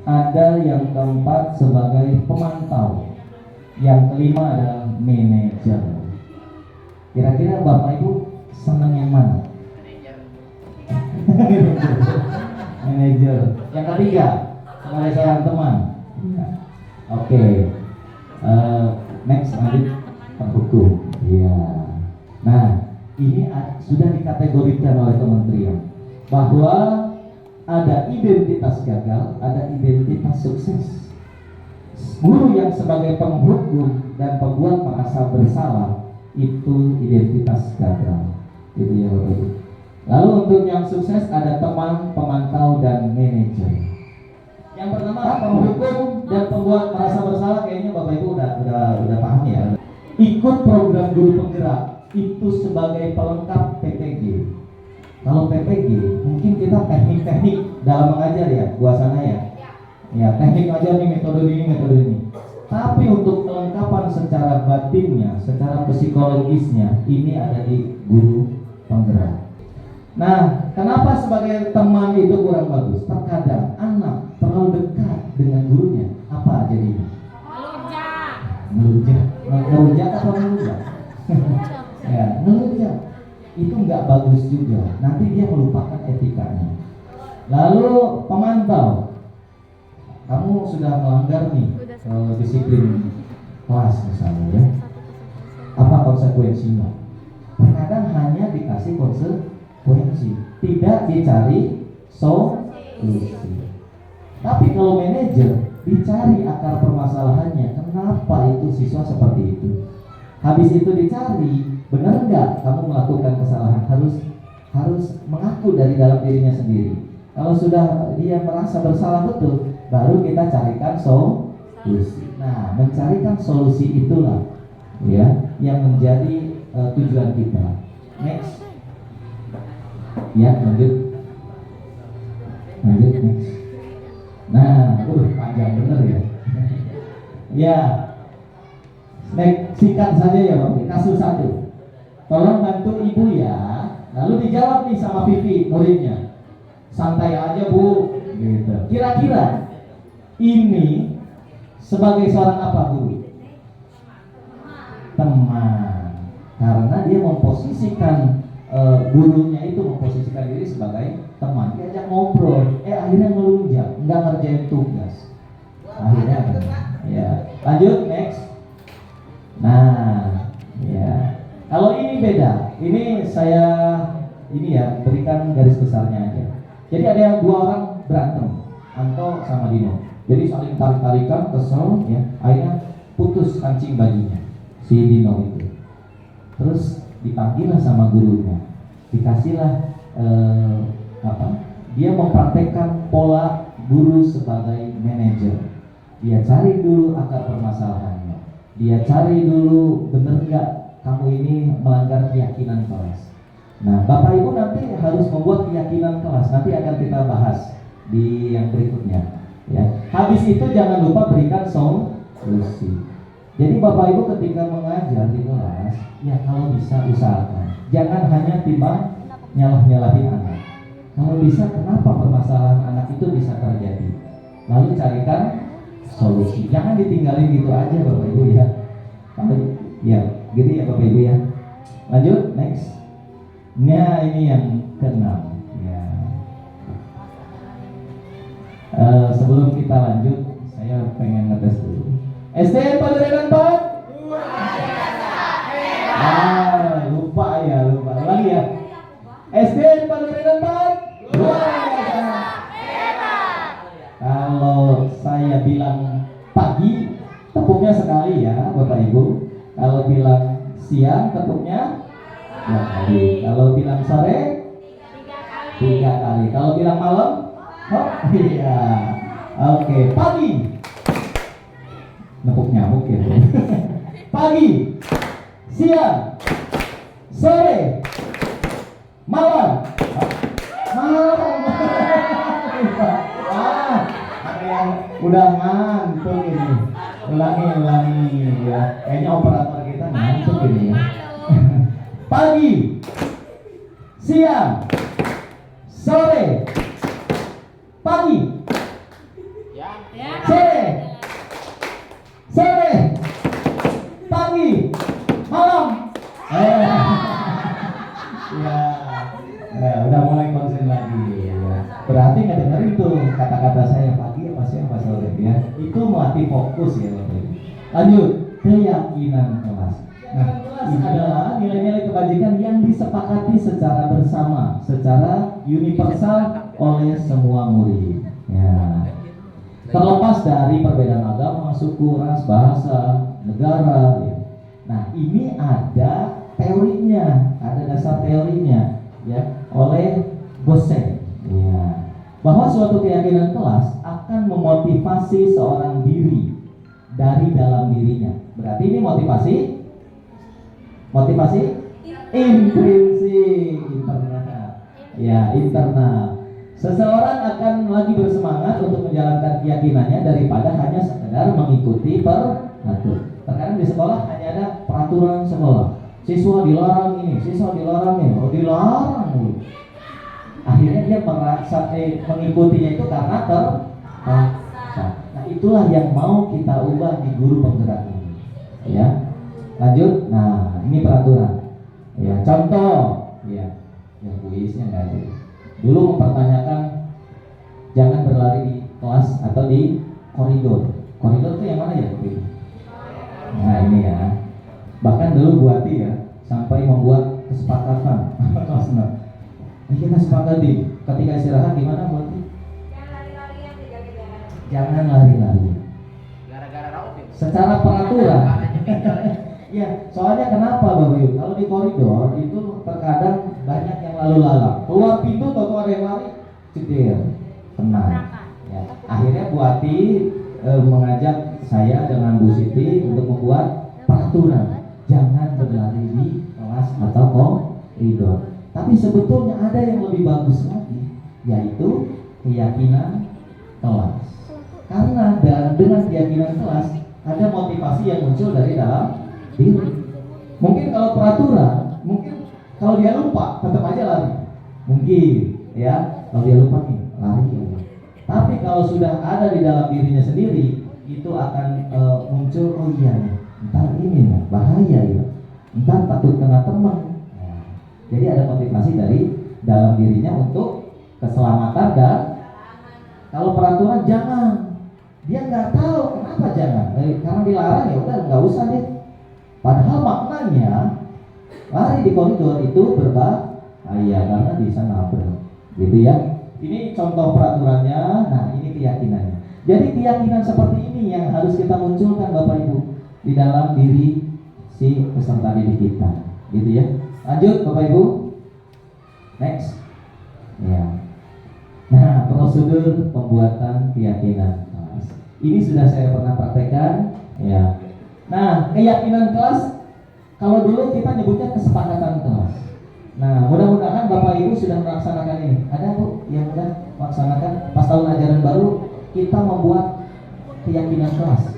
Speaker 3: Ada yang keempat sebagai pemantau. Yang kelima adalah manajer. Kira-kira Bapak Ibu senang yang mana? Manajer. Yang ketiga sebagai seorang teman. Oke. Next lanjut penghukum. Iya. Nah, ini sudah dikategorikan oleh kementerian bahwa ada identitas gagal, ada identitas sukses. Guru yang sebagai penghukum dan pembuat merasa bersalah itu identitas gagal. Itu ya Bapak Ibu. Lalu untuk yang sukses ada teman, pemantau, dan manajer. Yang pertama penghukum dan pembuat merasa bersalah, kayaknya Bapak Ibu udah paham ya. Ikut program guru penggerak itu sebagai pelengkap PPG. Kalau PPG mungkin kita teknik-teknik dalam mengajar ya, buasana ya. Ya, teknik ajar nih, metode ini. Tapi untuk kelengkapan secara batinnya, secara psikologisnya, ini ada di guru penggerak. Nah, kenapa sebagai teman itu kurang bagus? Terkadang anak terlalu dekat dengan gurunya. Apa jadinya? Ngelunjak atau ngelunjak? Ya, ngelunjak. Itu nggak bagus juga. Nanti dia melupakan etikanya. Lalu pemantau. Kamu sudah melanggar nih disiplin kelas misalnya ya. Apa konsekuensinya? Terkadang hanya dikasih konsekuensi, tidak dicari solusi. Tapi kalau manajer dicari akar permasalahannya, kenapa itu siswa seperti itu? Habis itu dicari, benar nggak kamu melakukan kesalahan? Harus mengaku dari dalam dirinya sendiri. Kalau sudah dia merasa bersalah betul, baru kita carikan solusi. Nah, mencarikan solusi itulah ya yang menjadi tujuan kita. Next. Ya, lanjut next. Nah, panjang bener ya. Ya. Next, singkat saja ya Bapak. Kasus 1. Tolong bantu ibu ya. Lalu dijawab nih sama Vivi muridnya. Santai aja Bu, gitu. Kira-kira ini sebagai seorang apa guru? Teman. Karena dia memposisikan gurunya itu memposisikan diri sebagai teman. Diajak ngobrol, akhirnya melunjak, nggak ngerjain tugas. Akhirnya, ya. Lanjut next. Nah, ya. Kalau ini beda. Ini saya berikan garis besarnya aja. Jadi ada 2 orang berantem, Anto sama Dino. Jadi saling tarik-tarikan, kesel ya. Akhirnya putus kancing bajunya si Dino itu. Terus dipanggillah sama gurunya. Dikasihlah dia mempraktekkan pola guru sebagai manajer. Dia cari dulu akar permasalahannya. Dia cari dulu benar nggak kamu ini melanggar keyakinan kelas. Nah, Bapak Ibu nanti harus membuat keyakinan kelas. Nanti akan kita bahas di yang berikutnya. Ya. Habis itu jangan lupa berikan solusi. Jadi Bapak Ibu ketika mengajar di kelas, ya kalau bisa usahakan. Jangan hanya timbang nyalah-nyalahin anak. Kalau bisa, kenapa permasalahan anak itu bisa terjadi? Lalu carikan solusi. Jangan ditinggalin gitu aja Bapak Ibu ya. Ya, gitu ya Bapak Ibu ya. Lanjut, next. Nah, ini yang ke-6 ya. Sebelum kita lanjut, saya pengen ngetes dulu. SDN Padurenan 4 luar biasa hebat. Lupa. Lagi ya. SDN Padurenan 4 luar biasa hebat. Kalau saya bilang pagi, tepuknya sekali ya Bapak Ibu. Kalau bilang siang, tepuknya 2 kali. Kalau bilang sore 3 kali. Kalau bilang malam, iya. Oke, pagi. Nepuk nyamuk ya. Pagi, siang, sore, malam. Ada yang udah ngantuk ini. Ulangi ya. Kayaknya operator kita ngantuk ini ya. Pagi, siang, sore, pagi, sore, pagi, malam. Ya, udah mulai konsen lagi ya. Berarti nggak dengerin tuh kata-kata saya pagi apa siang apa sore ya. Itu melatih fokus ya Bapak. Lanjut, keyakinan kelas. Nah, ini adalah nilai-nilai kebajikan yang disepakati secara bersama, secara universal oleh semua murid. Ya. Terlepas dari perbedaan agama, suku, ras, bahasa, negara. Ya. Nah, ini ada teorinya, ada dasar teorinya, ya, oleh Gosen. Ya. Bahwa suatu keyakinan kelas akan memotivasi seorang diri dari dalam dirinya. Berarti ini motivasi intrinsik, internal. Ya, internal. Seseorang akan lagi bersemangat untuk menjalankan keyakinannya daripada hanya sekedar mengikuti peraturan. Terkadang di sekolah hanya ada peraturan sekolah. Siswa dilarang ini, siswa dilarang ini, dilarang dulu. Akhirnya dia merasa mengikutinya itu karena terpaksa. Nah, itulah yang mau kita ubah di guru penggerak ini. Ya, lanjut. Nah, ini peraturan. Ya, contoh. Ya, yang kuisnya nggak ada. Dulu mempertanyakan jangan berlari di kelas atau di koridor. Koridor itu yang mana ya? Nah, ini ya. Bahkan dulu buati ya sampai membuat kesepakatan kelas 6. Ini kita sepakati ketika istirahat gimana buati?
Speaker 4: Jangan lari-larian, jaga jarak.
Speaker 3: Jangan lari-lari.
Speaker 5: Gara-gara Rauf ya?
Speaker 3: Secara peraturan. Ya, soalnya kenapa Bapak Ibu? Kalau di koridor itu terkadang banyak yang lalu lalang. Keluar pintu atau ada yang lari, cedera, kena. Ya. Akhirnya Buati mengajak saya dengan Bu Siti untuk membuat peraturan. Jangan berlari di kelas atau koridor. Tapi sebetulnya ada yang lebih bagus lagi, yaitu keyakinan kelas. Karena dengan keyakinan kelas ada motivasi yang muncul dari dalam diri. Mungkin kalau peraturan, mungkin kalau dia lupa tetap aja lari. Mungkin ya, kalau dia lupa nih lari ya. Tapi kalau sudah ada di dalam dirinya sendiri, itu akan muncul, oh iya nih, ntar ini nih, bahaya ya, ntar takut kena teman. Nah, jadi ada motivasi dari dalam dirinya untuk keselamatan. Dan kalau peraturan jangan, dia nggak tahu kenapa jangan, karena dilarang ya udah nggak usah deh. Padahal maknanya lari di koridor itu berbahaya karena bisa nabrak, gitu ya. Ini contoh peraturannya. Nah, ini keyakinannya. Jadi keyakinan seperti ini yang harus kita munculkan Bapak Ibu di dalam diri si peserta didik kita, gitu ya. Lanjut Bapak Ibu. Next. Ya. Nah, prosedur pembuatan keyakinan kelas. Ini sudah saya pernah praktekkan, ya. Nah, keyakinan kelas kalau dulu kita nyebutnya kesepakatan kelas. Nah, mudah-mudahan Bapak Ibu sudah melaksanakan ini. Ada Bu yang sudah melaksanakan pas tahun ajaran baru kita membuat keyakinan kelas?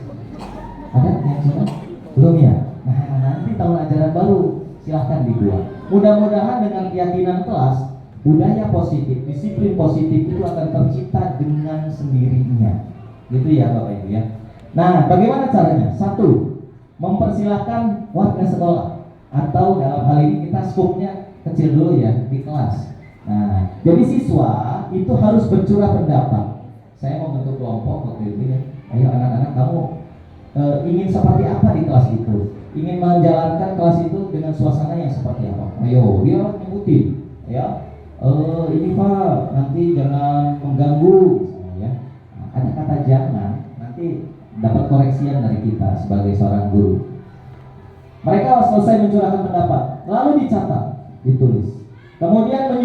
Speaker 3: Ada yang sudah? Belum ya? Nah, nanti tahun ajaran baru silahkan dibuat. Mudah-mudahan dengan keyakinan kelas, budaya positif, disiplin positif itu akan tercipta dengan sendirinya. Gitu ya Bapak Ibu ya. Nah, bagaimana caranya? Satu, mempersilahkan warga sekolah, atau dalam hal ini kita skupnya kecil dulu ya di kelas. Nah, jadi siswa itu harus bercurah pendapat. Saya mau bentuk kelompok waktu itu ya. Ayo anak-anak, kamu ingin seperti apa di kelas itu? Ingin menjalankan kelas itu dengan suasana yang seperti apa? Ayo, dia nyebutin ya. Ini Pak, nanti jangan mengganggu misalnya ya. Nah, ada kata jangan, nanti dapat koreksian dari kita sebagai seorang guru. Mereka selesai mencurahkan pendapat, lalu dicatat, ditulis. Kemudian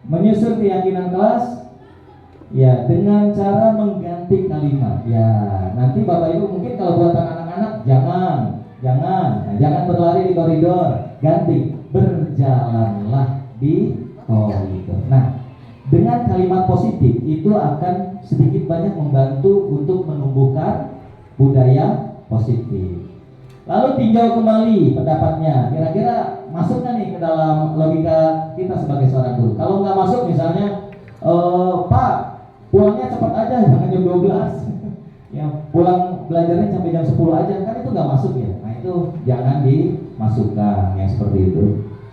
Speaker 3: menyusun keyakinan kelas, ya, dengan cara mengganti kalimat. Ya, nanti Bapak Ibu mungkin kalau buatan anak-anak jangan berlari di koridor, ganti berjalanlah di koridor. Nah, dengan kalimat positif itu akan sedikit banyak membantu untuk menumbuhkan budaya positif. Lalu tinjau kembali pendapatnya, kira-kira masuk nggak nih ke dalam logika kita sebagai seorang guru. Kalau nggak masuk misalnya, Pak, pulangnya cepat aja, jangan jam 12. Ya, pulang belajarnya sampai jam 10 aja, kan itu nggak masuk ya. Nah, itu jangan dimasukkan yang seperti itu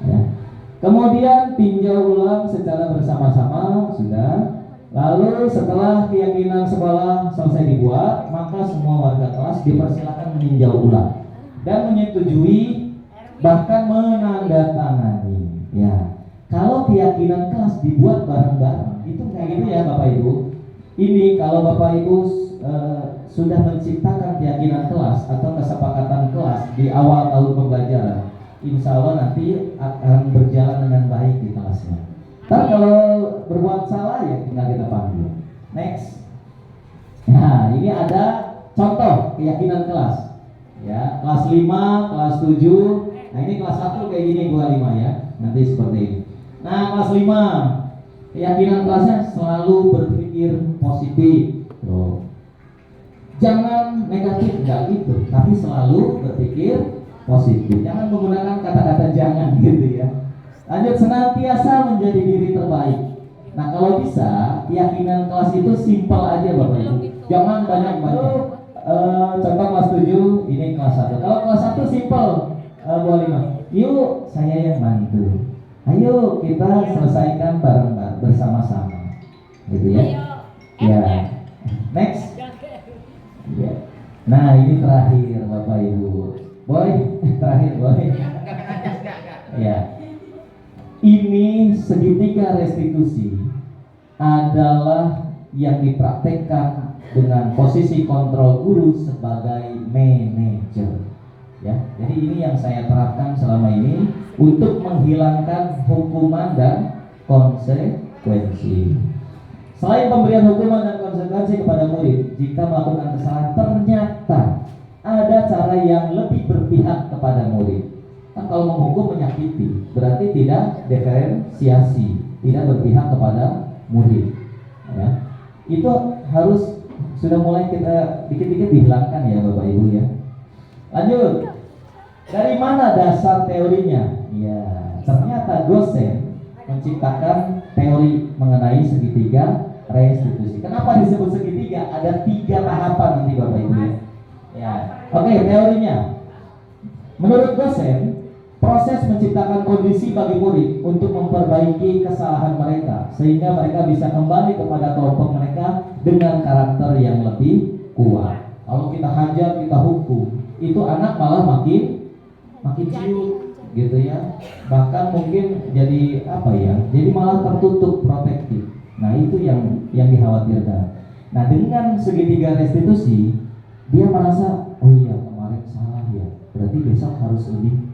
Speaker 3: ya. Kemudian tinjau ulang secara bersama-sama, sudah. Lalu setelah keyakinan sekolah selesai dibuat, maka semua warga kelas dipersilakan meninjau ulang dan menyetujui bahkan menandatangani. Ya, kalau keyakinan kelas dibuat bareng-bareng, itu kayak gitu ya Bapak Ibu. Ini kalau Bapak Ibu sudah menciptakan keyakinan kelas atau kesepakatan kelas di awal tahun pembelajaran, insya Allah nanti akan berjalan dengan baik di kelasnya. Tapi kalau berbuat salah ya tinggal kita panggil. Next. Nah, ini ada contoh keyakinan kelas. Ya, kelas 5, kelas 7. Nah, ini kelas 1 kayak gini, gua 5 ya. Nanti seperti ini. Nah, kelas 5. Keyakinan kelasnya selalu berpikir positif. Tuh. Jangan negatif, enggak gitu, tapi selalu berpikir positif. Jangan menggunakan kata-kata jangan gitu ya. Lanjut, senantiasa menjadi diri terbaik. Nah, kalau bisa keyakinan kelas itu simpel aja Bapak Ibu. Jangan banyak-banyak. Contoh kelas 7, ini kelas 1. Kalau kelas 1 simpel, Bu 5. Yuk, saya yang bantu. Ayo kita selesaikan bareng-bareng bersama-sama. Gitu ya. Ya. Next. Ya. Nah, ini terakhir Bapak Ibu. Boy, terakhir Boy. Ya. Ini segitiga restitusi adalah yang dipraktekkan dengan posisi kontrol guru sebagai manajer. Ya, jadi ini yang saya terapkan selama ini untuk menghilangkan hukuman dan konsekuensi. Selain pemberian hukuman dan konsekuensi kepada murid, jika melakukan kesalahan ternyata ada cara yang lebih berpihak kepada murid. Kan kalau menghukum menyakiti, berarti tidak diferensiasi, tidak berpihak kepada murid. Ya, itu harus sudah mulai kita dikit-dikit dihilangkan ya Bapak Ibu ya. Lanjut, dari mana dasar teorinya? Ya, ternyata dosen menciptakan teori mengenai segitiga restitusi. Kenapa disebut segitiga? Ada 3 tahapan nanti Bapak Ibu ya. Ya, oke, teorinya. Menurut dosen, proses menciptakan kondisi bagi murid untuk memperbaiki kesalahan mereka sehingga mereka bisa kembali kepada kelompok mereka dengan karakter yang lebih kuat. Kalau kita hajar, kita hukum, itu anak malah makin ciut gitu ya. Bahkan mungkin jadi apa ya? Jadi malah tertutup, protektif. Nah, itu yang dikhawatirkan. Nah, dengan segitiga restitusi, dia merasa, oh iya kemarin salah ya, berarti besok harus lebih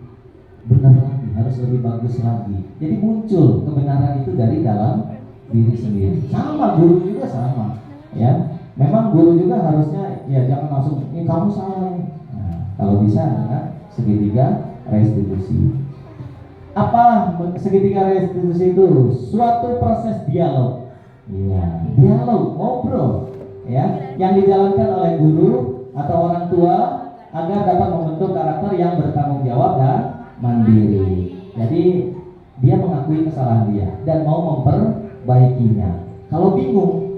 Speaker 3: benar lagi, harus lebih bagus lagi. Jadi muncul kebenaran itu dari dalam diri sendiri. Sama guru juga sama, ya. Memang guru juga harusnya ya jangan langsung ini kamu salah ini. Nah, kalau bisa ya, segitiga restitusi. Apa segitiga restitusi itu? Suatu proses dialog. Ya, dialog, ngobrol, ya, yang dijalankan oleh guru atau orang tua agar dapat membentuk karakter yang bertanggung jawab dan mandiri. Jadi dia mengakui kesalahan dia dan mau memperbaikinya. Kalau bingung,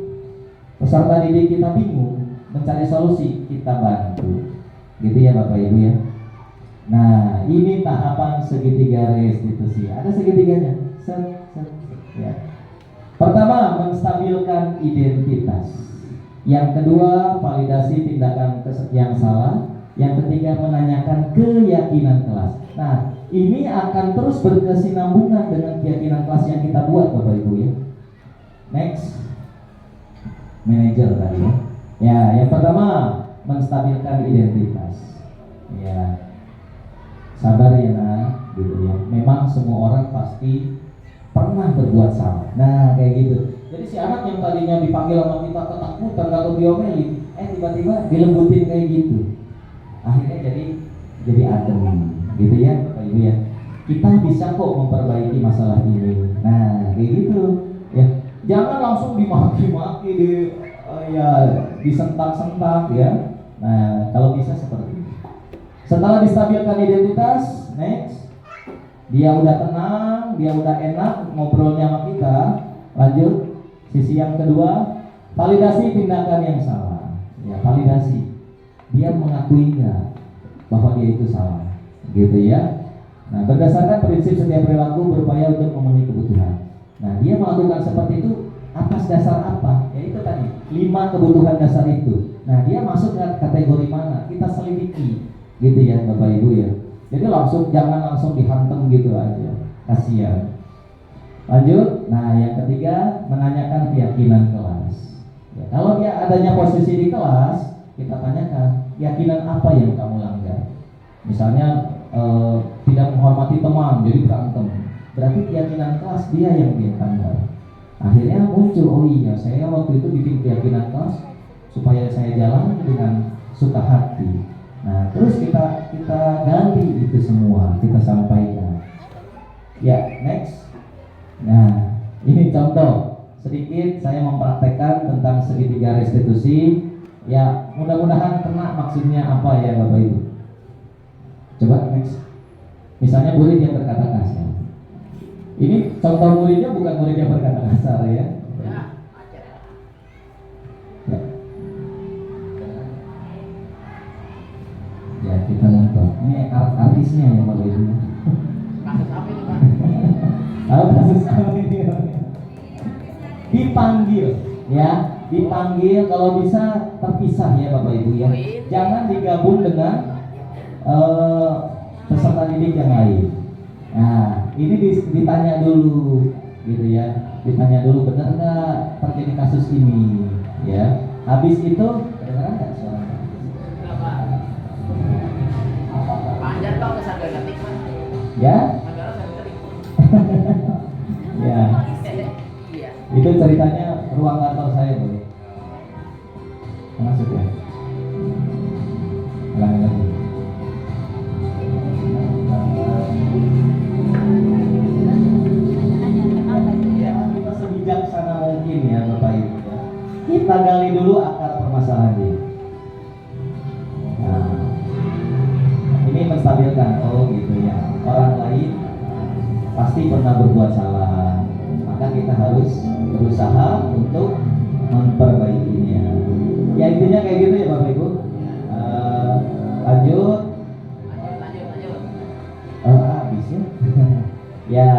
Speaker 3: peserta didik kita bingung mencari solusi, kita bantu. Gitu ya Bapak Ibu ya. Nah, ini tahapan segitiga restitusi. Ada segitiganya. Ya. Pertama, menstabilkan identitas. Yang kedua, validasi tindakan yang salah. Yang ketiga, menanyakan keyakinan kelas. Nah, ini akan terus berkesinambungan dengan keyakinan kelas yang kita buat Bapak Ibu ya. Next, manajer tadi ya. Ya, yang pertama, menstabilkan identitas. Ya, sabar ya nak, gitu ya. Memang semua orang pasti pernah berbuat salah. Nah, kayak gitu. Jadi si anak yang tadinya dipanggil sama kita ketakutan kalau diomelin, tiba-tiba dilembutin kayak gitu. Akhirnya jadi adem, gitu ya Bapak Ibu ya. Kita bisa kok memperbaiki masalah ini. Nah, kayak gitu ya. Jangan langsung dimaki-maki, disentak-sentak ya. Nah, kalau bisa seperti itu. Setelah distabilkan identitas, next, dia udah tenang, dia udah enak ngobrolnya sama kita. Lanjut, sisi yang kedua, validasi tindakan yang salah. Ya, validasi. Dia mengakui nggak bahwa dia itu salah, gitu ya. Nah, berdasarkan prinsip setiap perilaku berupaya untuk memenuhi kebutuhan. Nah, dia melakukan seperti itu atas dasar apa? Ya itu tadi, 5 kebutuhan dasar itu. Nah, dia masuk ke kategori mana? Kita selidiki, gitu ya Bapak Ibu ya. Jadi jangan langsung dihantam gitu aja, kasihan. Lanjut. Nah, yang ketiga, menanyakan keyakinan kelas. Ya, kalau dia adanya posisi di kelas, kita tanyakan keyakinan apa yang kamu langgar. Misalnya tidak menghormati teman, jadi berantem. Berarti keyakinan kelas dia yang dia langgar. Akhirnya muncul, oh iya, saya waktu itu bikin keyakinan kelas supaya saya jalan dengan suka hati. Nah, terus kita ganti itu semua, kita sampaikan. Ya, next. Nah, ini contoh sedikit saya mempraktekkan tentang segitiga restitusi. Ya, mudah-mudahan kena maksudnya apa ya Bapak Ibu. Coba next. Misalnya murid yang berkata kasar. Ini contoh muridnya bukan murid yang berkata kasar ya. Ya. Ya, kita nonton. Ini artisnya ya Bapak Ibu.
Speaker 5: Kasus apa ini Pak?
Speaker 3: Tahu kasus apa ini? Dipanggil, ya, dipanggil. Kalau bisa terpisah ya Bapak Ibu ya. Jangan digabung dengan peserta didik yang lain. Nah, ini ditanya dulu, gitu ya. Ditanya dulu benar nggak terjadi kasus ini, ya. Habis itu kedengaran nggak suara?
Speaker 5: Panjang Pak kesadaran nanti Pak.
Speaker 3: Ya,
Speaker 5: Negara saya tadi.
Speaker 3: ya.
Speaker 5: Iya.
Speaker 3: Itu ceritanya ruang kantor saya boleh. Masuk ya. Ulangi lagi. Kita sebijaksana mungkin ya Bapak Ibu ya. Kita gali dulu akar permasalahan ini. Nah, ini menstabilkan, oh gitu ya. Orang lain pasti pernah berbuat salah, maka kita harus berusaha untuk memperbaikinya. Ya intinya kayak gitu ya Bapak Ibu. Lanjut. Habis ya. Ya,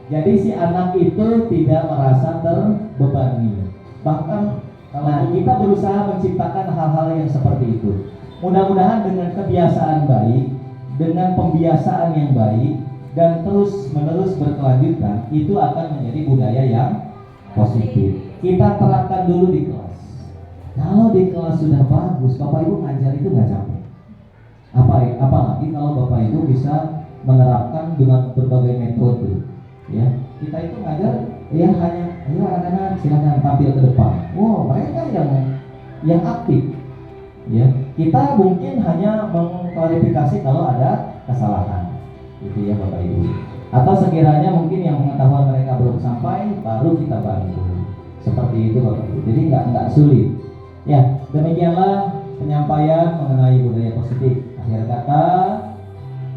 Speaker 3: jadi si anak itu tidak merasa terbebani. Bahkan kalau kita berusaha menciptakan hal-hal yang seperti itu. Mudah-mudahan dengan kebiasaan baik, dengan pembiasaan yang baik, dan terus-menerus berkelanjutan, itu akan menjadi budaya yang positif. Kita terapkan dulu di kelas. Kalau di kelas sudah bagus, Bapak Ibu ngajar itu nggak capek. Apalagi kalau Bapak Ibu bisa menerapkan dengan berbagai metode. Ya, kita itu ngajar, ya hanya, ayo anak-anak silakan tampil ke depan. Wow, mereka yang aktif. Ya, kita mungkin hanya mengklarifikasi kalau ada kesalahan. Gitu ya Bapak Ibu. Atau sekiranya mungkin yang pengetahuan mereka belum sampai, baru kita bantu. Seperti itu Bapak Ibu. Jadi nggak sulit. Ya, demikianlah penyampaian mengenai budaya positif. Akhir kata,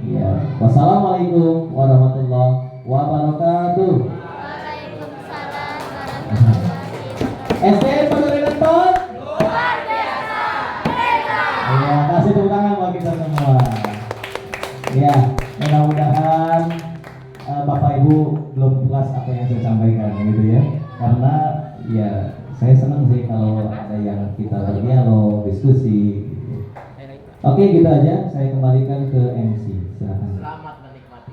Speaker 3: ya, wassalamualaikum warahmatullahi wabarakatuh.
Speaker 4: Waalaikumsalam warahmatullahi wabarakatuh.
Speaker 3: SDN Pagarian Pon.
Speaker 4: Luar biasa, hebat.
Speaker 3: Ya, kasih tepuk tangan buat kita semua. Ya, mudah-mudahan Bapak Ibu belum puas apa yang saya sampaikan gitu ya. Karena ya saya senang sih kalau ada yang kita berdialog, diskusi. Oke, gitu aja. Saya kembalikan ke MC. Silakan.
Speaker 5: Selamat menikmati.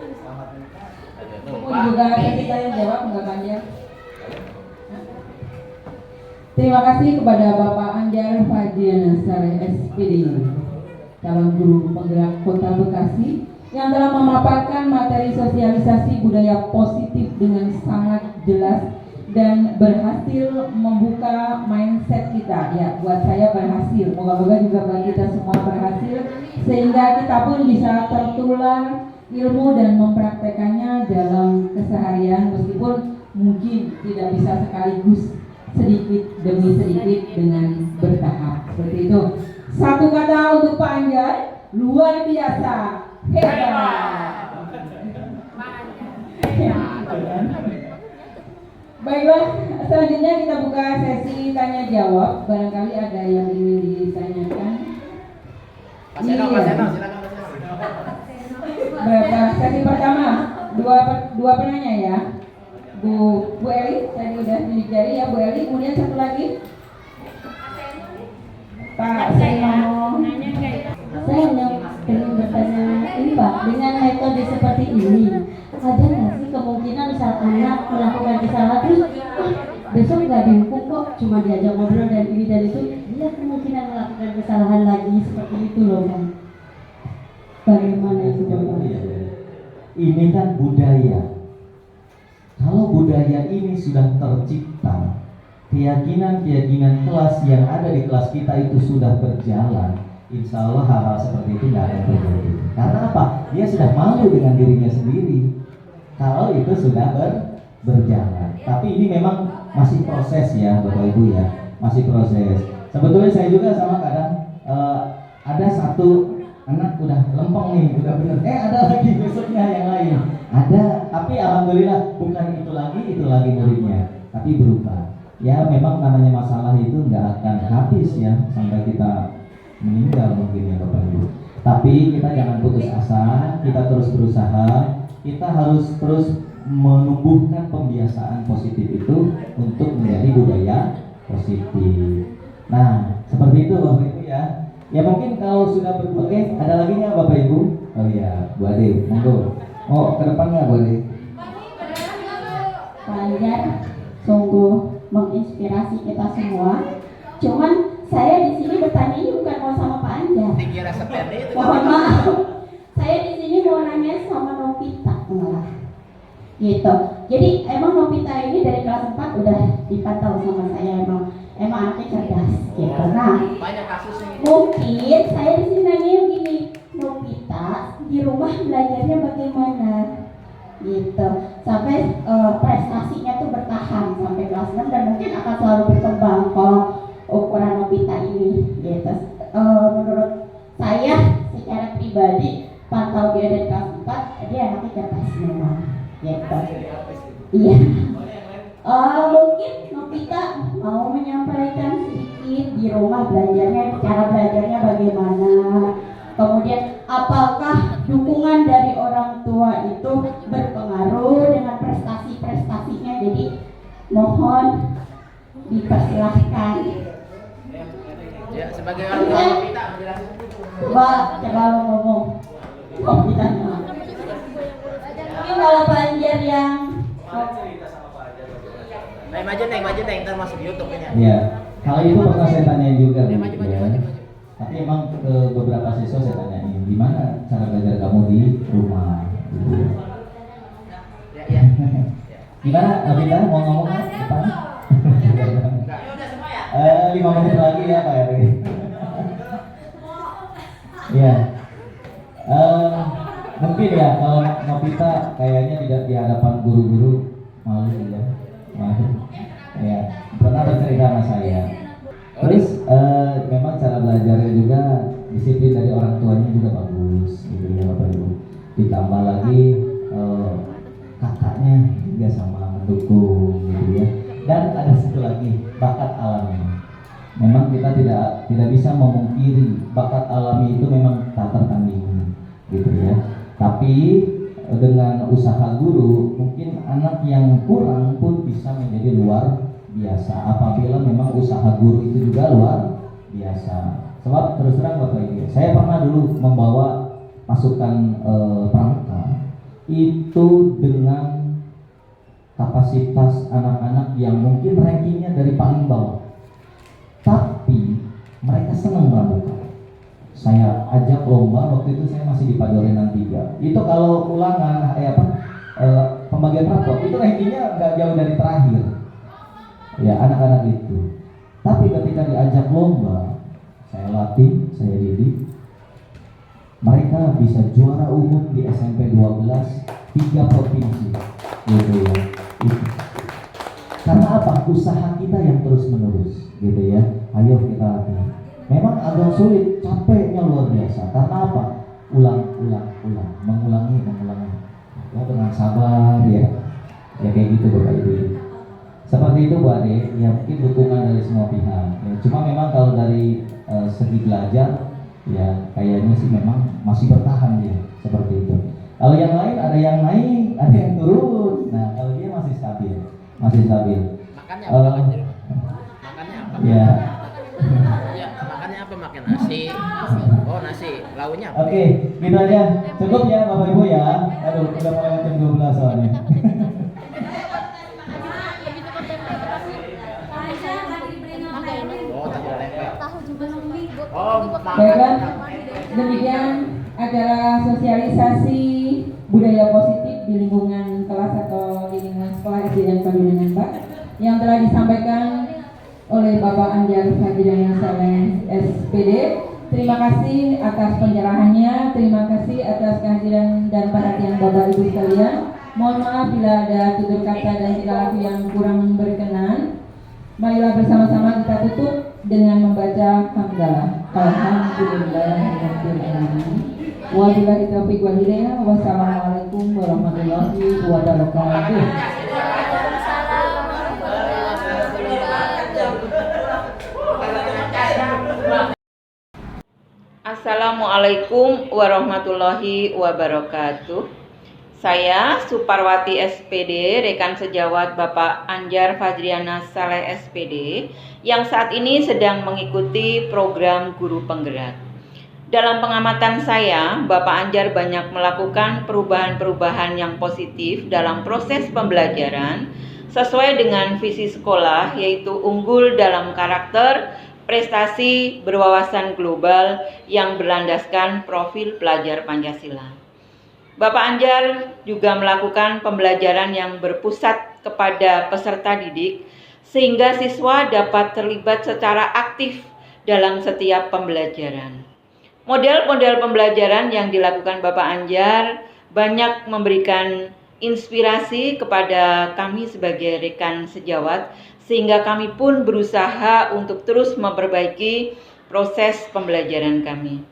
Speaker 5: Selamat menikmati.
Speaker 1: Juga kita yang jawab nggak panjang. Terima kasih kepada Bapak Anjar Fadiana Saleh SPD, calon guru penggerak Kota Bekasi, yang telah memaparkan materi sosialisasi budaya positif dengan sangat jelas dan berhasil membuka mindset kita. Ya, buat saya berhasil. Moga-moga juga buat kita semua berhasil, sehingga kita pun bisa tertular ilmu dan mempraktekannya dalam keseharian, meskipun mungkin tidak bisa sekaligus, sedikit demi sedikit dengan bertahap. Seperti itu. Satu kata untuk Pak Anjar, luar biasa, hebat. Baiklah, selanjutnya kita buka sesi tanya jawab. Barangkali ada yang ingin ditanyakan.
Speaker 5: Pak Seno, silakan Pak Seno.
Speaker 1: Berapa sesi pertama? Dua penanya ya. Bu Eli, tadi udah didik jari ya Bu Eli. Kemudian satu lagi. Pak, saya mau. Saya hanya
Speaker 6: dengan metode seperti ini, ada nggak sih kemungkinan misal anak melakukan kesalahan terus besok nggak dihukum kok, cuma diajak ngobrol dan ini dan itu, dia kemungkinan melakukan kesalahan lagi seperti itu loh Bang. Bagaimana itu Bapak?
Speaker 3: Ini kan budaya. Kalau budaya ini sudah tercipta, keyakinan-keyakinan kelas yang ada di kelas kita itu sudah berjalan, insya Allah hal-hal seperti itu nggak akan terjadi. Karena apa? Dia sudah malu dengan dirinya sendiri. Kalau itu sudah berjalan. Tapi ini memang masih proses ya Bapak Ibu ya, masih proses. Sebetulnya saya juga sama kadang ada satu anak udah lempeng nih, udah bener. Ada lagi besoknya yang lain. Ada, tapi alhamdulillah bukan itu lagi muridnya, tapi berubah. Ya memang namanya masalah itu nggak akan habis ya sampai kita meninggal mungkin ya Bapak Ibu. Tapi kita jangan putus asa, kita terus berusaha, kita harus terus menumbuhkan pembiasaan positif itu untuk menjadi budaya positif. Nah, seperti itu Bapak Ibu ya. Ya mungkin kalau sudah oke, ada lagi nggak Bapak Ibu? Oh iya, Bu Ade, monggo. Oh, ke depan nggak Bu Ade?
Speaker 6: Panjat sungguh menginspirasi kita semua. Cuman saya di sini bertanya ini bukan mau sama Pak Anjar.
Speaker 5: Dikira seperti itu.
Speaker 6: Mohon maaf. Saya di sini mau nanya sama Novita malah. Gitu. Jadi emang Novita ini dari kelas 4 udah dipantau sama saya, emang anaknya cerdas gitu. Nah,
Speaker 5: Banyak kasusnya.
Speaker 6: mungkin saya di sini nanya gini, Novita di rumah belajarnya bagaimana? Gitu. Sampai prestasinya tuh bertahan sampai kelas 6 dan mungkin akan selalu berkembang kalau ukuran Novita ini gitu. Menurut saya secara pribadi pantau dia dari kelas 4, dia anaknya cerdas memang gitu. Iya. Mungkin Novita mau menyampaikan sedikit di rumah belajarnya, cara belajarnya bagaimana, kemudian apakah dukungan dari orang tua itu berpengaruh dengan prestasi-prestasinya. Jadi mohon dipersilahkan.
Speaker 5: Ya, sebagai orang tua kita menjelaskan.
Speaker 6: Coba lo ngomong. Novita. Mungkin kalau Banjar yang
Speaker 5: Maju neng, ntar masuk YouTube ini.
Speaker 3: Iya. Kalau itu pernah saya tanyain juga Bu,
Speaker 5: Maju.
Speaker 3: ya. Tapi emang ke beberapa siswa saya tanyain, gimana cara belajar kamu di rumah? Gitu.
Speaker 5: Ya.
Speaker 3: Gimana Novita mau ngomong depan?
Speaker 5: Enggak. Ya udah semua ya.
Speaker 3: 5 menit lagi ya Pak Eri. Iya. Mungkin ya kalau Novita kayaknya tidak di hadapan guru-guru malu ya. Malu. Ya, pernah bercerita sama saya. Terus memang cara belajarnya juga disiplin dari orang tuanya juga bagus gitu ya Bapak Ibu. Ditambah lagi kakaknya juga sama mendukung gitu ya. Dan ada satu lagi, bakat alami. Memang kita tidak bisa memungkiri bakat alami itu memang tak tertandingi gitu ya. Tapi dengan usaha guru mungkin anak yang kurang pun bisa menjadi luar biasa apabila memang usaha guru itu juga luar biasa. Sebab terus terang Bapak Ibu, saya pernah dulu membawa pasukan pramuka itu dengan kapasitas anak-anak yang mungkin rankingnya dari paling bawah, tapi mereka senang pramuka. Saya ajak lomba, waktu itu saya masih di Padorenan 3. Itu kalau ulangan pembagian rapor itu rankingnya nggak jauh dari terakhir. Ya anak-anak itu. Tapi ketika diajak lomba, saya latih, saya didik, mereka bisa juara umum di SMP 12 3 provinsi. Gitu ya. Itu. Karena apa? Usaha kita yang terus menerus, gitu ya. Ayo kita latih. Memang agak sulit, capeknya luar biasa. Karena apa? Ulang, mengulangi. Ya dengan sabar ya. Ya kayak gitu Bapak Ibu. Seperti itu Bu Ade. Ya mungkin dukungan dari semua pihak. Ya, cuma memang kalau dari segi belajar, ya kayaknya sih memang masih bertahan dia seperti itu. Kalau yang lain ada yang naik, ada yang turun. Nah kalau dia masih stabil.
Speaker 5: Makannya apa? Makannya apa?
Speaker 3: Ya.
Speaker 5: Ya, makannya apa? Makan nasi. Oh, nasi, launya.
Speaker 3: Oke, gitu aja. Cukup ya Bapak Ibu ya. Aduh, udah mau lewat jam 12 soalnya.
Speaker 5: Oh, tak boleh lempel.
Speaker 4: Tahu juga sih.
Speaker 5: Oh,
Speaker 1: Baiklah, demikian acara sosialisasi budaya positif di lingkungan kelas atau di lingkungan sekolah SD dan Padunangan Pak yang telah disampaikan oleh Bapak Anjar Fadriana Saleh SPD. Terima kasih atas pencerahannya, terima kasih atas kehadiran dan perhatian Bapak Ibu sekalian. Mohon maaf bila ada tutur kata dan tingkah laku yang kurang berkenan. Marilah bersama-sama kita tutup dengan membaca hamdalah. Alhamdulillahirobbilalamin. Wabillahi taufiq wal hidayah. Wassalamualaikum warahmatullahi wabarakatuh.
Speaker 4: Waalaikumsalam warahmatullahi wabarakatuh.
Speaker 1: Assalamualaikum warahmatullahi wabarakatuh. Saya Suparwati SPD, rekan sejawat Bapak Anjar Fadriana Saleh SPD, yang saat ini sedang mengikuti program guru penggerak. Dalam pengamatan saya, Bapak Anjar banyak melakukan perubahan-perubahan yang positif dalam proses pembelajaran sesuai dengan visi sekolah, yaitu unggul dalam karakter, prestasi, berwawasan global yang berlandaskan profil pelajar Pancasila. Bapak Anjar juga melakukan pembelajaran yang berpusat kepada peserta didik sehingga siswa dapat terlibat secara aktif dalam setiap pembelajaran. Model-model pembelajaran yang dilakukan Bapak Anjar banyak memberikan inspirasi kepada kami sebagai rekan sejawat sehingga kami pun berusaha untuk terus memperbaiki proses pembelajaran kami.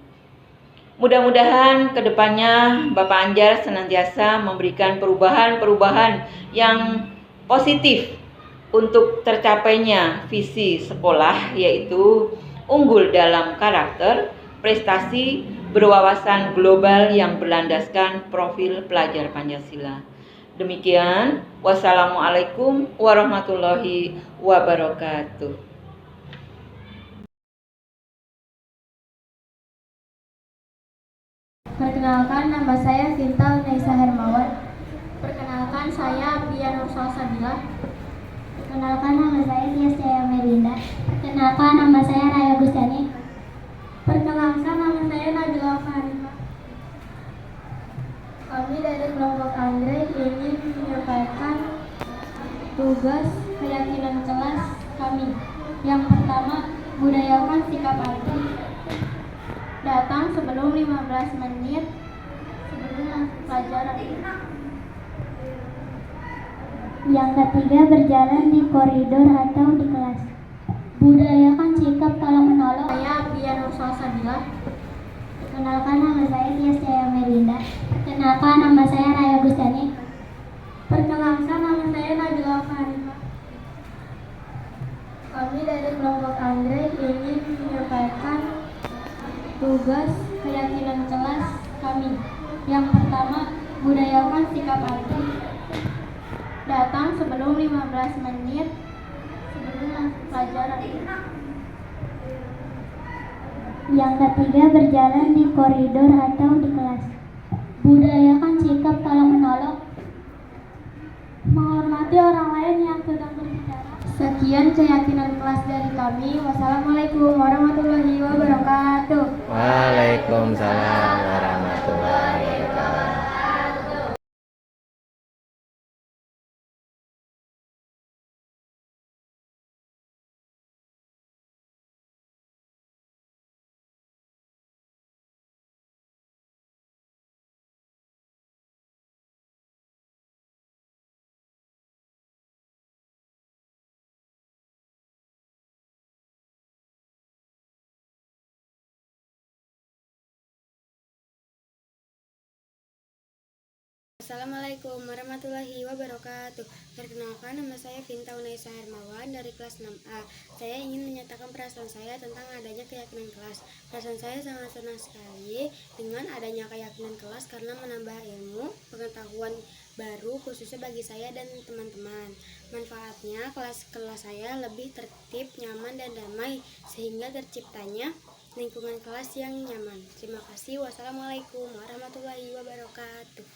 Speaker 1: Mudah-mudahan kedepannya Bapak Anjar senantiasa memberikan perubahan-perubahan yang positif untuk tercapainya visi sekolah, yaitu unggul dalam karakter, prestasi, berwawasan global yang berlandaskan profil pelajar Pancasila. Demikian, wassalamualaikum warahmatullahi wabarakatuh.
Speaker 4: Perkenalkan, nama saya Vinta Unaisa Hermawan. Perkenalkan, saya Pia Nur Salsabila. Perkenalkan, nama saya Tias Jaya Melinda. Perkenalkan, nama saya Raya Gustani. Perkenalkan, nama saya Najwa Farifah. Kami dari kelompok Andre ingin menyampaikan tugas keyakinan kelas kami. Yang pertama, budayakan sikap antri. Datang sebelum 15 menit sebelum masuk pelajaran. Yang ketiga, berjalan di koridor atau di kelas. Budayakan sikap tolong menolong. Saya Pia Nur Salsabila. Kenalkan, nama saya Tias Jaya Melinda. Kenalkan, nama saya Raya Gustani. Perkenalkan, nama saya Najwa Farifah. Kami dari kelompok Andre ingin menyampaikan tugas keyakinan kelas kami. Yang pertama, budayakan sikap antri. Datang sebelum 15 menit sebelum masuk pelajaran. Yang ketiga, berjalan di koridor atau di kelas. Budayakan sikap tolong menolong. Menghormati orang lain yang sedang berbicara. Sekian keyakinan kelas dari kami. Wassalamualaikum warahmatullahi wabarakatuh.
Speaker 5: Waalaikumsalam warahmatullahi wabarakatuh.
Speaker 7: Assalamualaikum warahmatullahi wabarakatuh. Perkenalkan, nama saya Vinta Unaisa Hermawan dari kelas 6A. Saya ingin menyatakan perasaan saya tentang adanya keyakinan kelas. Perasaan saya sangat senang sekali dengan adanya keyakinan kelas karena menambah ilmu, pengetahuan baru khususnya bagi saya dan teman-teman. Manfaatnya, kelas-kelas saya lebih tertib, nyaman, dan damai sehingga terciptanya lingkungan kelas yang nyaman. Terima kasih. Wassalamualaikum warahmatullahi wabarakatuh.